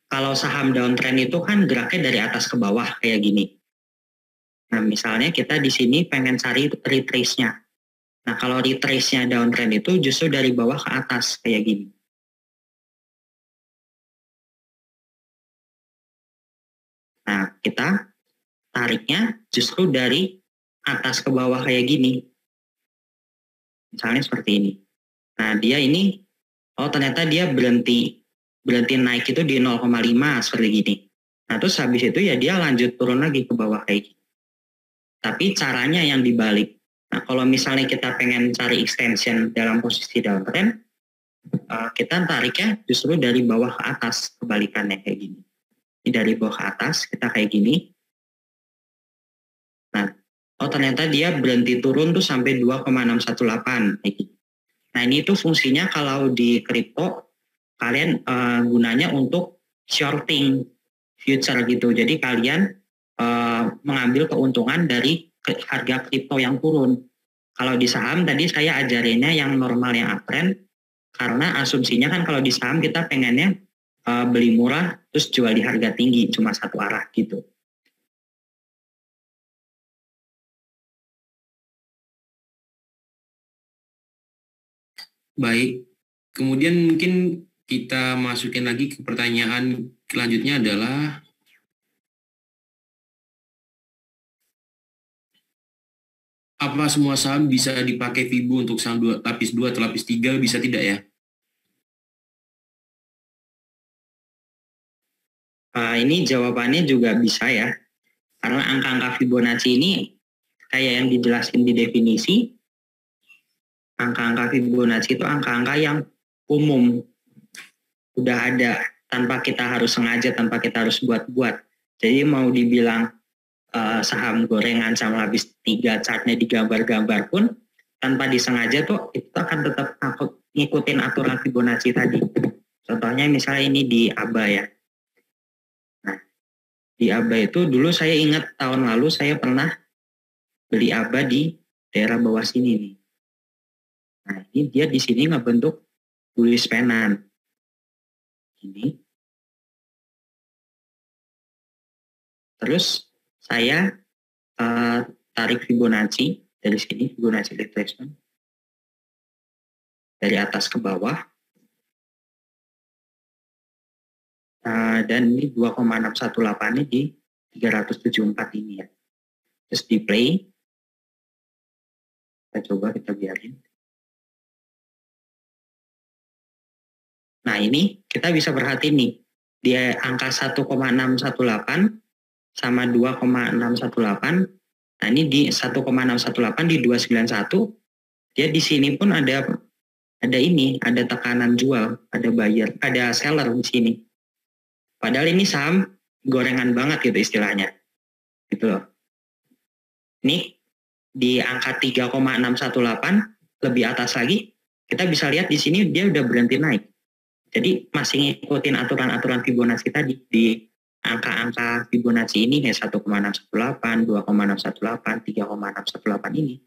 Kalau saham downtrend itu kan geraknya dari atas ke bawah kayak gini. Nah, misalnya kita di sini pengen cari retrace-nya. Nah, kalau retrace-nya downtrend itu justru dari bawah ke atas kayak gini. Nah, kita tariknya justru dari atas ke bawah kayak gini. Misalnya seperti ini. Nah, dia ini, ternyata dia berhenti naik itu di 0,5 seperti gini. Nah, terus habis itu ya dia lanjut turun lagi ke bawah kayak gini. Tapi caranya yang dibalik. Nah, kalau misalnya kita pengen cari extension dalam posisi downtrend, kita tariknya justru dari bawah ke atas, kebalikannya kayak gini. Ini dari bawah ke atas, kita kayak gini. Nah, ternyata dia berhenti turun tuh sampai 2,618. Nah, ini tuh fungsinya kalau di kripto, kalian gunanya untuk shorting future gitu. Jadi kalian mengambil keuntungan dari harga kripto yang turun. Kalau di saham tadi saya ajarinnya yang normal yang uptrend, karena asumsinya kan kalau di saham kita pengennya beli murah terus jual di harga tinggi, cuma satu arah gitu. Baik. Kemudian mungkin kita masukin lagi ke pertanyaan selanjutnya adalah apa semua saham bisa dipakai Fibo untuk saham lapis 2 atau lapis 3, bisa tidak ya? Ini jawabannya juga bisa ya. Karena angka-angka Fibonacci ini kayak yang dijelasin di definisi, angka-angka Fibonacci itu angka-angka yang umum. Udah ada, tanpa kita harus sengaja, tanpa kita harus buat-buat. Jadi mau dibilang saham gorengan sama lapis 3 chartnya digambar-gambar pun, tanpa disengaja tuh itu akan tetap ngikutin aturan Fibonacci tadi. Contohnya misalnya ini di ABA ya. Nah, di ABA itu dulu saya ingat tahun lalu saya pernah beli ABA di daerah bawah sini nih. Nah, ini dia di sini ngebentuk bullish pennant. Ini. Terus saya tarik Fibonacci dari sini, Fibonacci retracement dari atas ke bawah. Dan ini 2,618 ini di 374 ini ya. Terus di play. Kita coba, kita biarin. Nah ini kita bisa perhatiin nih, di angka 1,618 sama 2,618. Nah ini di 1,618 di 291, dia di sini pun ada ini, ada tekanan jual, ada buyer, ada seller di sini. Padahal ini saham gorengan banget gitu istilahnya. Gitu loh. Ini di angka 3,618 lebih atas lagi, kita bisa lihat di sini dia udah berhenti naik. Jadi masih ngikutin aturan-aturan Fibonacci tadi di angka-angka Fibonacci ini kayak 1,618, 2,618, 3,618 ini.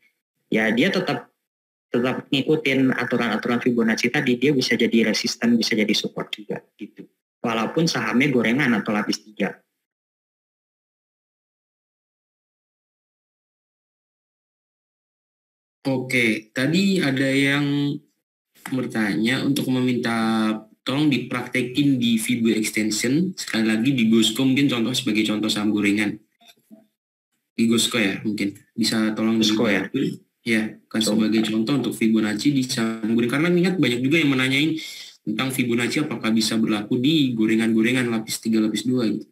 Ya dia tetap ngikutin aturan-aturan Fibonacci tadi, dia bisa jadi resisten, bisa jadi support juga gitu. Walaupun sahamnya gorengan atau lapis 3. Oke, tadi ada yang bertanya untuk meminta tolong dipraktekin di Fibo Extension, sekali lagi di Gosco mungkin contoh sebagai contoh saham gorengan. Di Gosco ya mungkin, bisa tolong Gosco ya? Ya, kan sebagai contoh untuk Fibonacci di saham gorengan. Karena ingat banyak juga yang menanyain tentang Fibonacci apakah bisa berlaku di gorengan-gorengan lapis 3, lapis 2 gitu.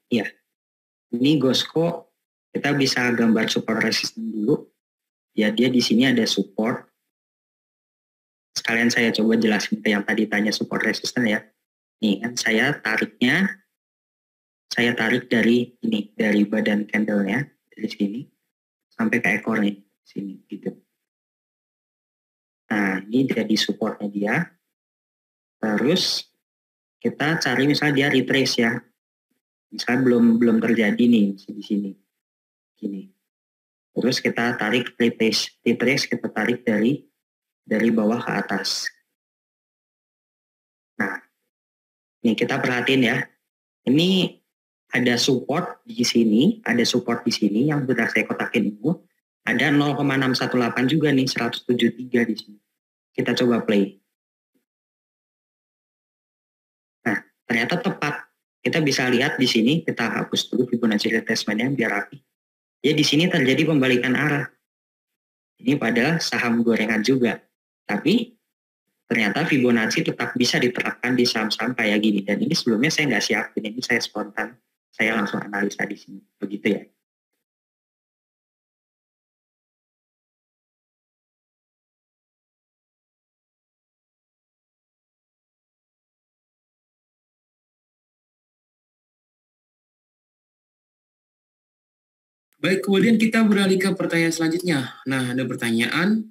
Ya, ini Gosco kita bisa gambar support resistance dulu. Ya, dia di sini ada support. Sekalian saya coba jelasin ke yang tadi tanya support resistance ya. Nih kan saya tarik dari ini, dari badan candlenya dari sini sampai ke ekornya sini gitu. Nah, ini jadi supportnya dia. Terus kita cari misalnya dia retrace ya. Misalnya belum terjadi nih di sini. Gini. Terus kita tarik retrace kita tarik dari bawah ke atas. Nah, ini kita perhatiin ya. Ini ada support di sini, ada support di sini yang sudah saya kotakin itu. Ada 0,618 juga nih, 173 di sini. Kita coba play. Nah, ternyata tepat. Kita bisa lihat di sini, kita hapus dulu Fibonacci retracement-nya biar rapi. Ya di sini terjadi pembalikan arah. Ini pada saham gorengan juga. Tapi ternyata Fibonacci tetap bisa diterapkan di saham-saham kayak gini. Dan ini sebelumnya saya nggak siapin, ini saya spontan. Saya langsung analisa di sini. Begitu ya. Baik, kemudian kita beralih ke pertanyaan selanjutnya. Nah, ada pertanyaan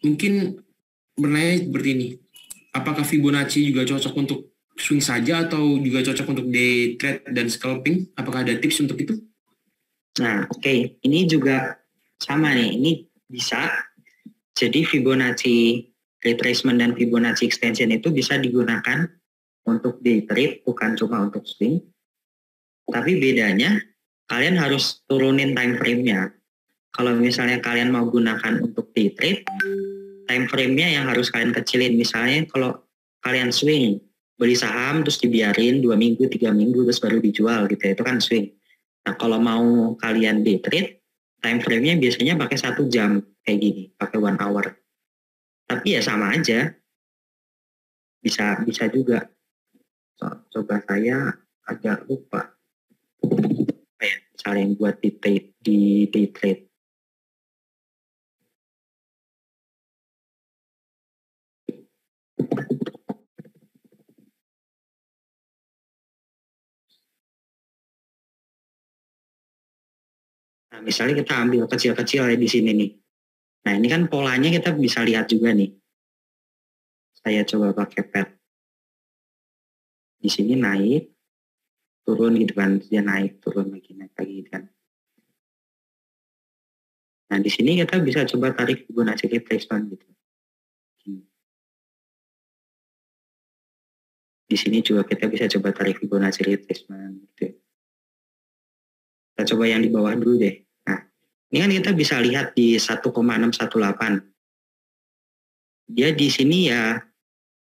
mungkin bertanya seperti ini. Apakah Fibonacci juga cocok untuk swing saja atau juga cocok untuk day trade dan scalping? Apakah ada tips untuk itu? Nah, oke. Ini juga sama nih. Ini bisa. Jadi Fibonacci retracement dan Fibonacci extension itu bisa digunakan untuk day trade, bukan cuma untuk swing. Tapi bedanya, kalian harus turunin time frame-nya. Kalau misalnya kalian mau gunakan untuk day trade, time frame-nya yang harus kalian kecilin. Misalnya kalau kalian swing, beli saham terus dibiarin 2 minggu, 3 minggu terus baru dijual gitu ya, itu kan swing. Nah kalau mau kalian day trade, time frame-nya biasanya pakai 1 jam kayak gini, pakai 1 hour. Tapi ya sama aja, bisa juga. Coba saya agak lupa. Misalnya yang buat di day trade. Nah, misalnya kita ambil kecil-kecil ya di sini nih. Nah, ini kan polanya kita bisa lihat juga nih. Saya coba pakai pad. Di sini naik, turun gitu kan. Dia naik, turun lagi, naik lagi gitu kan. Nah, di sini kita bisa coba tarik Fibonacci retracement gitu. Di sini juga kita bisa coba tarik Fibonacci retracement gitu. Kita coba yang di bawah dulu deh. Nah, ini kan kita bisa lihat di 1,618. Dia di sini ya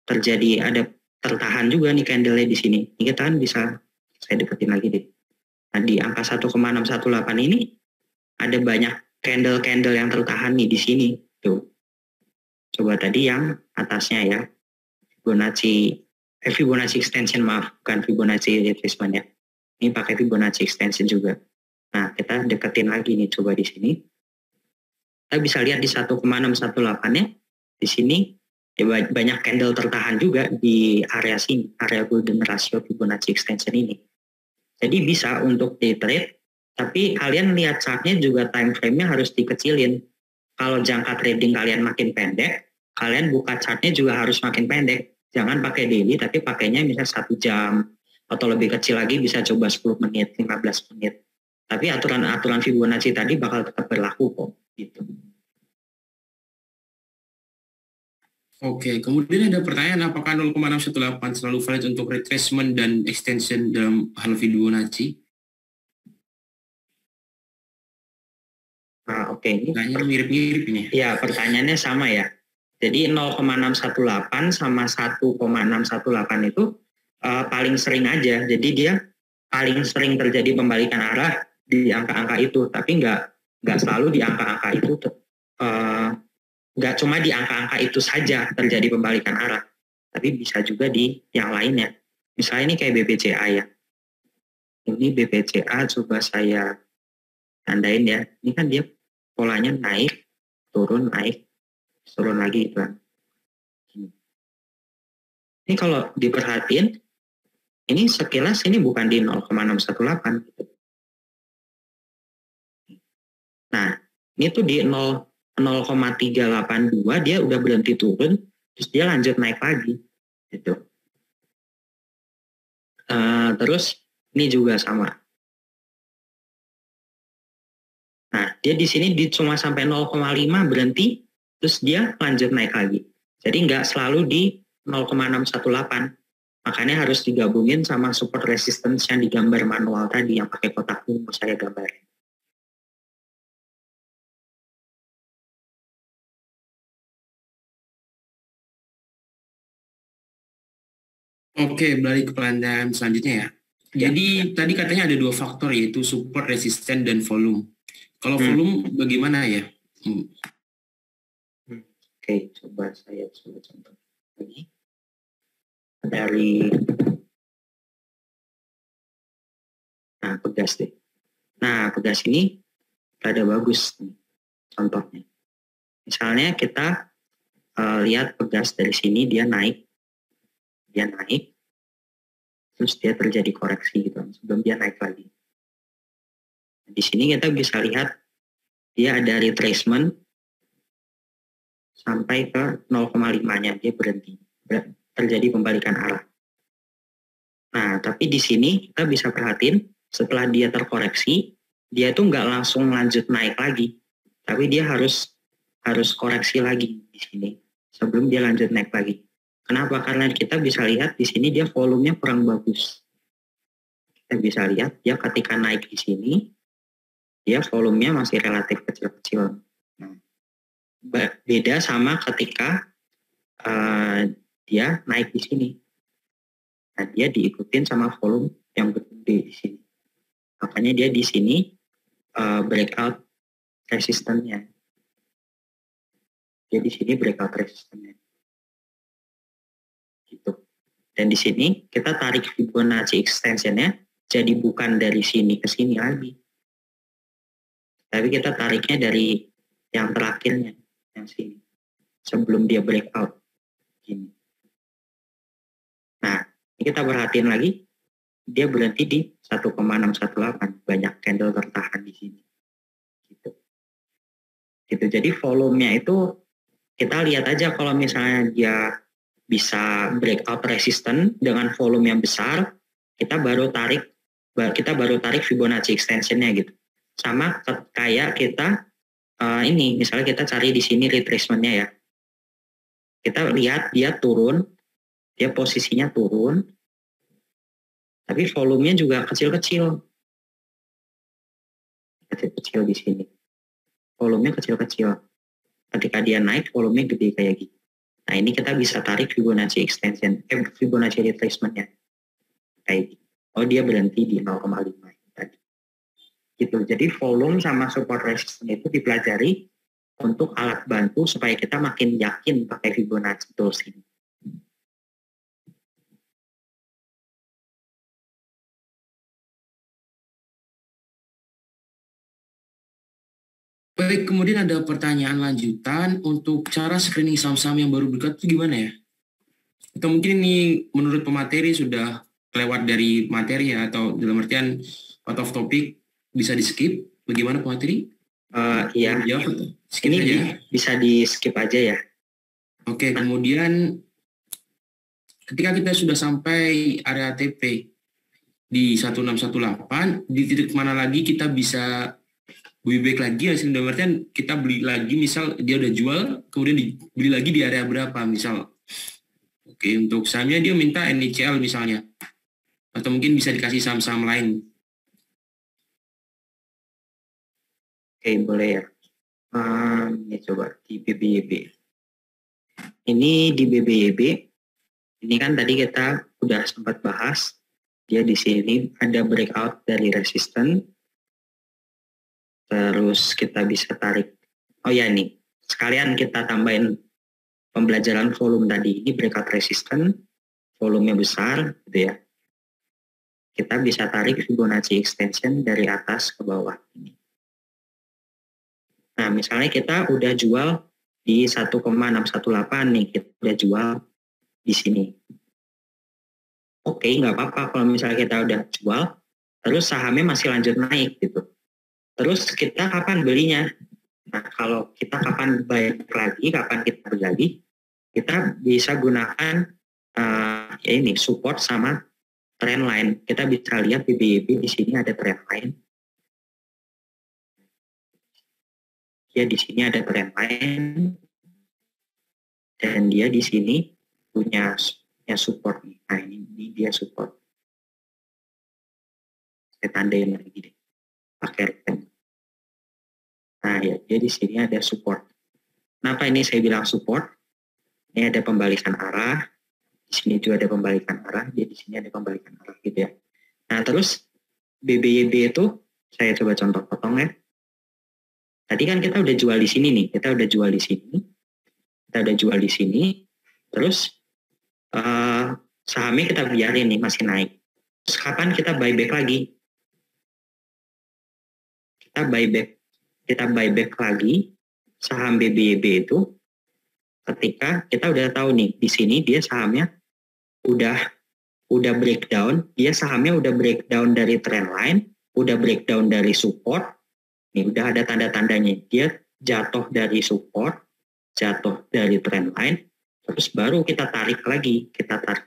terjadi ada tertahan juga nih candle-nya di sini. Ini kita kan bisa, saya deketin lagi deh. Nah, di angka 1,618 ini ada banyak candle-candle yang tertahan nih di sini. Tuh. Coba tadi yang atasnya ya. Fibonacci extension, maaf, bukan Fibonacci retracement ya. Ini pakai Fibonacci extension juga. Nah, kita deketin lagi nih, coba di sini. Kita bisa lihat di 1,618-nya, di sini ya banyak candle tertahan juga di area sini, area golden ratio Fibonacci extension ini. Jadi bisa untuk day trade, tapi kalian lihat chartnya juga time frame-nya harus dikecilin. Kalau jangka trading kalian makin pendek, kalian buka chartnya juga harus makin pendek. Jangan pakai daily, tapi pakainya misalnya 1 jam, atau lebih kecil lagi bisa coba 10 menit, 15 menit. Tapi aturan-aturan Fibonacci tadi bakal tetap berlaku kok. Gitu. Oke, kemudian ada pertanyaan, apakah 0,618 selalu valid untuk retracement dan extension dalam hal Fibonacci? Nah, oke. Ini pertanyaannya mirip-mirip ini. Ya, pertanyaannya sama ya. Jadi 0,618 sama 1,618 itu paling sering aja. Jadi dia paling sering terjadi pembalikan arah di angka-angka itu, tapi nggak selalu di angka-angka itu, nggak cuma di angka-angka itu saja terjadi pembalikan arah, tapi bisa juga di yang lainnya. Misalnya ini kayak BBCA ya. Ini BBCA coba saya tandain ya. Ini kan dia polanya naik, turun lagi gitu kan. Ini kalau diperhatiin, ini sekilas ini bukan di 0,618 gitu. Nah, ini tuh di 0,382 dia udah berhenti turun, terus dia lanjut naik lagi, gitu. Terus ini juga sama. Nah, dia di sini cuma sampai 0,5 berhenti, terus dia lanjut naik lagi. Jadi nggak selalu di 0,618. Makanya harus digabungin sama support resistance yang digambar manual tadi, yang pakai kotak ungu saya gambar. Oke, balik ke pertanyaan selanjutnya ya. Jadi tadi katanya ada 2 faktor, yaitu support, resisten, dan volume. Kalau volume bagaimana ya? Oke, coba saya contoh lagi. Dari Pegas deh. Nah, Pegas ini ada bagus nih, contohnya. Misalnya kita lihat Pegas dari sini dia naik, terus dia terjadi koreksi gitu sebelum dia naik lagi. Di sini kita bisa lihat dia ada retracement sampai ke 0,5-nya dia berhenti, terjadi pembalikan arah. Nah, tapi di sini kita bisa perhatiin setelah dia terkoreksi, dia tuh nggak langsung lanjut naik lagi, tapi dia harus koreksi lagi di sini sebelum dia lanjut naik lagi. Kenapa? Karena kita bisa lihat di sini dia volumenya kurang bagus. Kita bisa lihat dia ketika naik di sini, dia volumenya masih relatif kecil-kecil. Nah, beda sama ketika dia naik di sini. Nah, dia diikutin sama volume yang gede di sini. Makanya dia di sini breakout resistannya. Dia di sini breakout resistannya. Gitu. Dan di sini kita tarik Fibonacci extensionnya, jadi bukan dari sini ke sini lagi. Tapi kita tariknya dari yang terakhirnya, yang sini. Sebelum dia breakout. Gini. Nah, ini kita perhatiin lagi, dia berhenti di 1,618. Banyak candle tertahan di sini. Gitu. Jadi volumenya itu, kita lihat aja kalau misalnya dia bisa breakout resistant dengan volume yang besar, kita baru tarik Fibonacci extensionnya gitu. Sama kayak kita ini, misalnya kita cari di sini retracementnya ya. Kita lihat dia turun, dia posisinya turun, tapi volumenya juga kecil-kecil. Kecil-kecil di sini. Volumenya kecil-kecil. Ketika dia naik, volumenya gede kayak gitu. Nah, ini kita bisa tarik Fibonacci extension, Fibonacci retracement-nya. Kayak gitu. Oh, dia berhenti di 0,5 tadi. Gitu. Jadi volume sama support resistance itu dipelajari untuk alat bantu supaya kita makin yakin pakai Fibonacci tools ini. Baik, kemudian ada pertanyaan lanjutan untuk cara screening saham-saham yang baru bergerak itu gimana ya? Atau mungkin ini menurut pemateri sudah lewat dari materi ya, atau dalam artian out of topic bisa di skip? Bagaimana pemateri? Iya, skip ini aja. Bisa di skip aja ya. Oke, kemudian ketika kita sudah sampai area TP di 1618, di titik mana lagi kita bisa buyback lagi, hasil dalam artian kita beli lagi, misal dia udah jual, kemudian dibeli lagi di area berapa, misal. Oke, untuk sahamnya dia minta NICL misalnya, atau mungkin bisa dikasih saham-saham lain. Oke, boleh ya. Ini coba di BBYB. Ini di BBYB, ini kan tadi kita udah sempat bahas, dia di sini ada breakout dari resistance. Terus kita bisa tarik, oh ya nih, sekalian kita tambahin pembelajaran volume tadi. Ini breakout resistance, volumenya besar gitu ya. Kita bisa tarik Fibonacci extension dari atas ke bawah ini. Nah, misalnya kita udah jual di 1,618 nih, kita udah jual di sini. Oke, nggak apa-apa kalau misalnya kita udah jual, terus sahamnya masih lanjut naik gitu. Terus kita kapan belinya? Nah, kalau kita kapan bayar lagi, kapan kita beli lagi, kita bisa gunakan ya ini support sama trend line. Kita bisa lihat di BYB di sini ada trend line. Ya, di sini ada trend line. Dan dia di sini punya support. Nah, ini dia support. Saya tandain lagi deh. Pakai pen. Nah, ya, dia di sini ada support. Kenapa ini saya bilang support? Ini ada pembalikan arah. Di sini juga ada pembalikan arah. Dia di sini ada pembalikan arah gitu ya. Nah, terus BBYB itu saya coba contoh potong ya. Tadi kan kita udah jual di sini nih. Kita udah jual di sini. Terus sahamnya kita biarin nih masih naik. Terus kapan kita buyback lagi? Kita buyback lagi saham BBYB itu ketika kita udah tahu nih di sini dia sahamnya udah breakdown, dia sahamnya udah breakdown dari trend line, udah breakdown dari support. Nih udah ada tanda-tandanya dia jatuh dari support, jatuh dari trend line, terus baru kita tarik lagi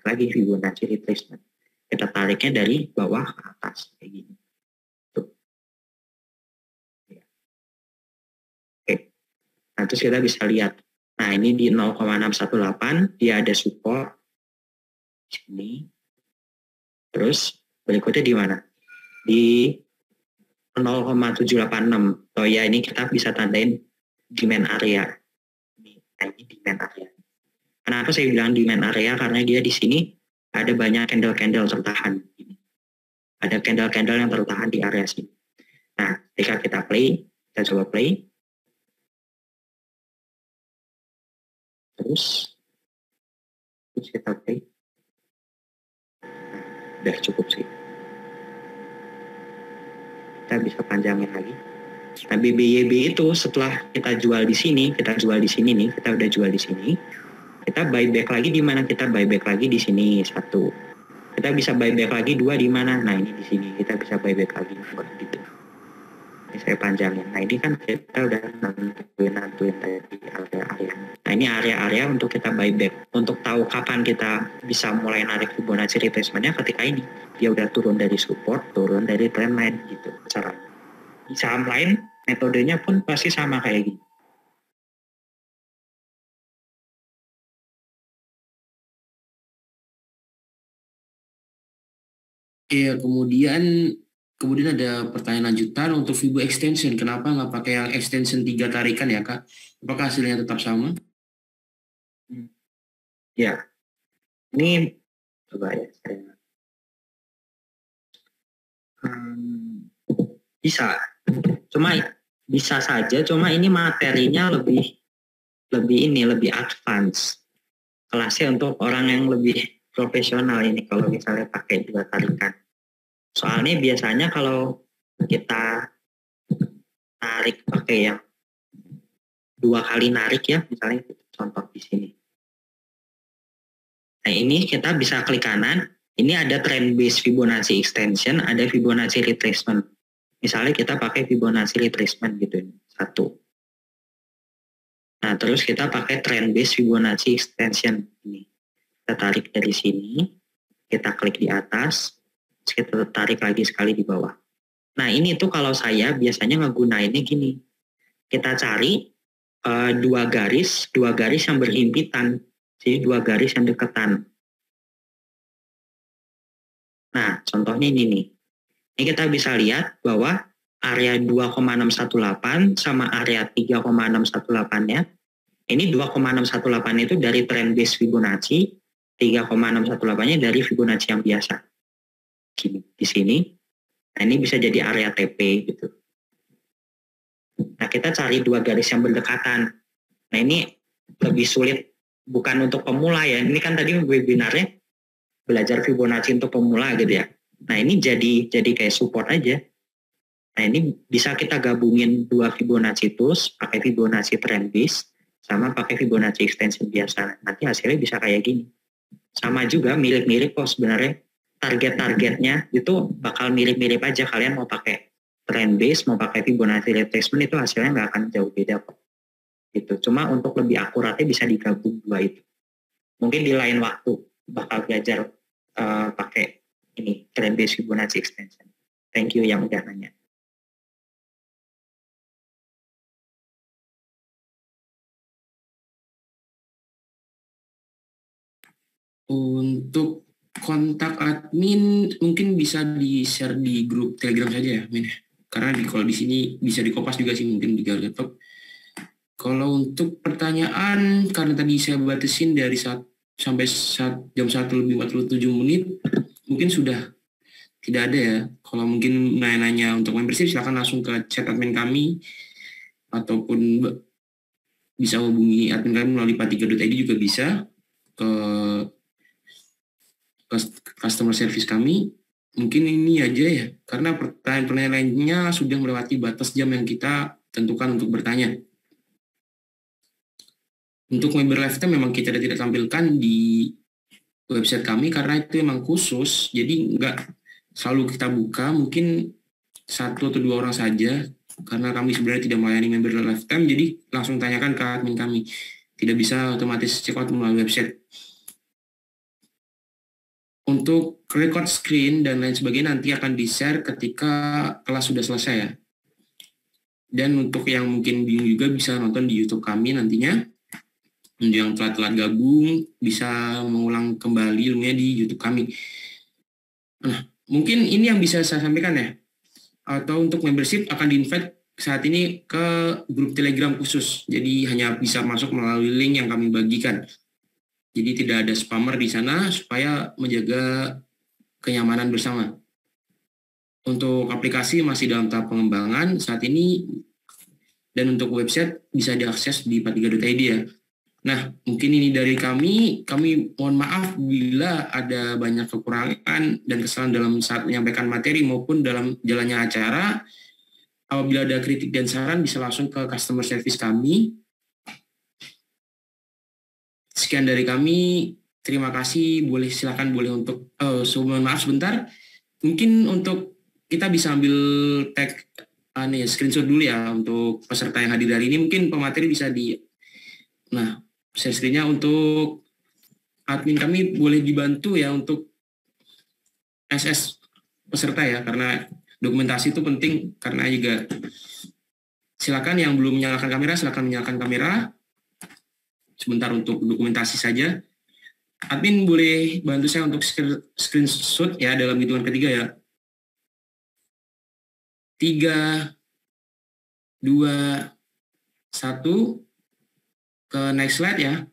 Fibonacci retracement. Kita tariknya dari bawah ke atas kayak gini. Oke. Nah, terus kita bisa lihat Nah, ini di 0,618 dia ada support di sini. Terus berikutnya di mana? Di 0,786. Oh ya, ini kita bisa tandain demand area. Ini demand area. Kenapa saya bilang demand area? Karena dia di sini ada banyak candle-candle tertahan. Ada candle-candle yang tertahan di area sini. Nah, ketika kita play, kita coba play. Terus kita play. Nah, udah cukup sih. Kita bisa panjangin lagi. Nah, BBYB itu setelah kita jual di sini, kita udah jual di sini. Kita buyback lagi di mana? Kita buyback lagi di sini 1. Kita bisa buyback lagi 2 di mana? Nah, ini di sini kita bisa buyback lagi gitu. Ini saya panjangin. Nah, ini kan kita udah nentuin tadi area-area. Nah, ini area-area untuk kita buyback. Untuk tahu kapan kita bisa mulai narik Fibonacci retracement-nya ketika ini dia udah turun dari support, turun dari trendline gitu caranya. Di saham lain metodenya pun pasti sama kayak gini. Iya, kemudian ada pertanyaan lanjutan untuk Fibo extension. Kenapa nggak pakai yang extension 3 tarikan ya, Kak? Apakah hasilnya tetap sama? Ya, ini coba ya saya. Bisa, bisa saja. Cuma ini materinya lebih advance. Kelasnya untuk orang yang lebih profesional ini kalau misalnya pakai 2 tarikan. Soalnya biasanya kalau kita tarik pakai yang 2 kali narik ya, misalnya contoh di sini. Nah, ini kita bisa klik kanan. Ini ada trend base Fibonacci extension, ada Fibonacci retracement. Misalnya kita pakai Fibonacci retracement gitu, 1. Nah, terus kita pakai trend base Fibonacci extension ini. Kita tarik dari sini, kita klik di atas, terus kita tarik lagi sekali di bawah. Nah, ini tuh kalau saya biasanya ngegunainnya gini. Kita cari 2 garis yang berhimpitan. Jadi 2 garis yang deketan. Nah, contohnya ini nih. Ini kita bisa lihat bahwa area 2,618 sama area 3,618-nya. Ini 2,618 itu dari trend base Fibonacci, 3,618-nya dari Fibonacci yang biasa. Gini, di sini. Nah, ini bisa jadi area TP gitu. Nah, kita cari 2 garis yang berdekatan. Nah, ini lebih sulit, bukan untuk pemula ya. Ini kan tadi webinarnya belajar Fibonacci untuk pemula gitu ya. Nah, ini jadi kayak support aja. Nah, ini bisa kita gabungin 2 Fibonacci tools, pakai Fibonacci trend base, sama pakai Fibonacci extension biasa. Nanti hasilnya bisa kayak gini. Sama juga mirip-mirip kok sebenarnya. Target-targetnya itu bakal mirip-mirip aja. Kalian mau pakai trend base, mau pakai Fibonacci retracement, itu hasilnya nggak akan jauh beda kok. Gitu. Cuma untuk lebih akuratnya bisa digabung 2 itu. Mungkin di lain waktu bakal belajar pakai ini trend base Fibonacci extension. Thank you yang udah nanya. Untuk kontak admin mungkin bisa di-share di grup Telegram saja ya, Min. Karena kalau di sini bisa dikopas juga sih mungkin di laptop. Kalau untuk pertanyaan, karena tadi saya batasin dari sampai jam 1:47, mungkin sudah tidak ada ya. Kalau mungkin nanya-nanya untuk membership, silakan langsung ke chat admin kami, ataupun bisa hubungi admin kami melalui patiga.id juga bisa, ke customer service kami. Mungkin ini aja ya, karena pertanyaan-pertanyaan lainnya sudah melewati batas jam yang kita tentukan untuk bertanya. Untuk member lifetime memang kita tidak tampilkan di website kami karena itu memang khusus, jadi nggak selalu kita buka, mungkin 1 atau 2 orang saja, karena kami sebenarnya tidak melayani member lifetime, jadi langsung tanyakan ke admin kami, tidak bisa otomatis check out melalui website. Untuk record screen dan lain sebagainya nanti akan di-share ketika kelas sudah selesai ya. Dan untuk yang mungkin bingung juga bisa nonton di YouTube kami nantinya. Untuk yang telat-telat gabung bisa mengulang kembali ilmunya di YouTube kami. Nah, mungkin ini yang bisa saya sampaikan ya. Atau untuk membership akan di-invite saat ini ke grup Telegram khusus. Jadi hanya bisa masuk melalui link yang kami bagikan. Jadi tidak ada spammer di sana supaya menjaga kenyamanan bersama. Untuk aplikasi masih dalam tahap pengembangan saat ini, dan untuk website bisa diakses di 43.id ya. Nah, mungkin ini dari kami. Kami mohon maaf bila ada banyak kekurangan dan kesalahan dalam saat menyampaikan materi maupun dalam jalannya acara. Apabila ada kritik dan saran bisa langsung ke customer service kami. Sekian dari kami. Terima kasih. Silakan boleh untuk mohon maaf sebentar. Mungkin untuk kita bisa ambil tag screenshot dulu ya untuk peserta yang hadir hari ini. Mungkin pemateri bisa share screen-nya untuk admin kami boleh dibantu ya untuk SS peserta ya, karena dokumentasi itu penting. Karena juga silakan yang belum menyalakan kamera silakan menyalakan kamera sebentar untuk dokumentasi saja. Admin boleh bantu saya untuk screenshot ya dalam hitungan ketiga ya. 3, 2, 1, ke next slide ya.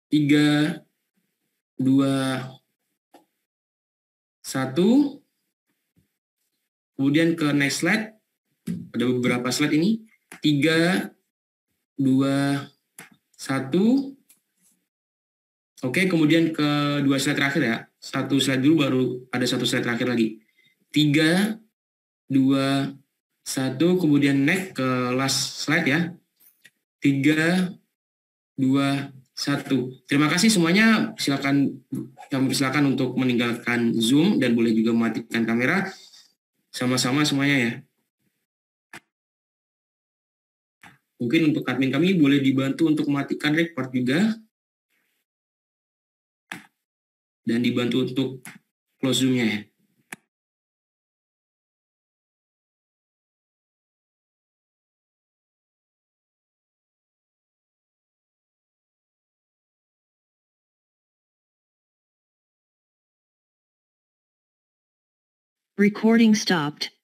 3, 2, 1. Kemudian ke next slide. Ada beberapa slide ini. 3, 2, 1. Oke, kemudian ke 2 slide terakhir ya. 1 slide dulu baru ada 1 slide terakhir lagi. 3, 2, 1. Kemudian next ke last slide ya. 3, 2, 1. Terima kasih semuanya. Kami silakan untuk meninggalkan Zoom dan boleh juga mematikan kamera. Sama-sama semuanya ya. Mungkin untuk admin kami boleh dibantu untuk mematikan record juga. Dan dibantu untuk close Zoom-nya ya. Recording stopped.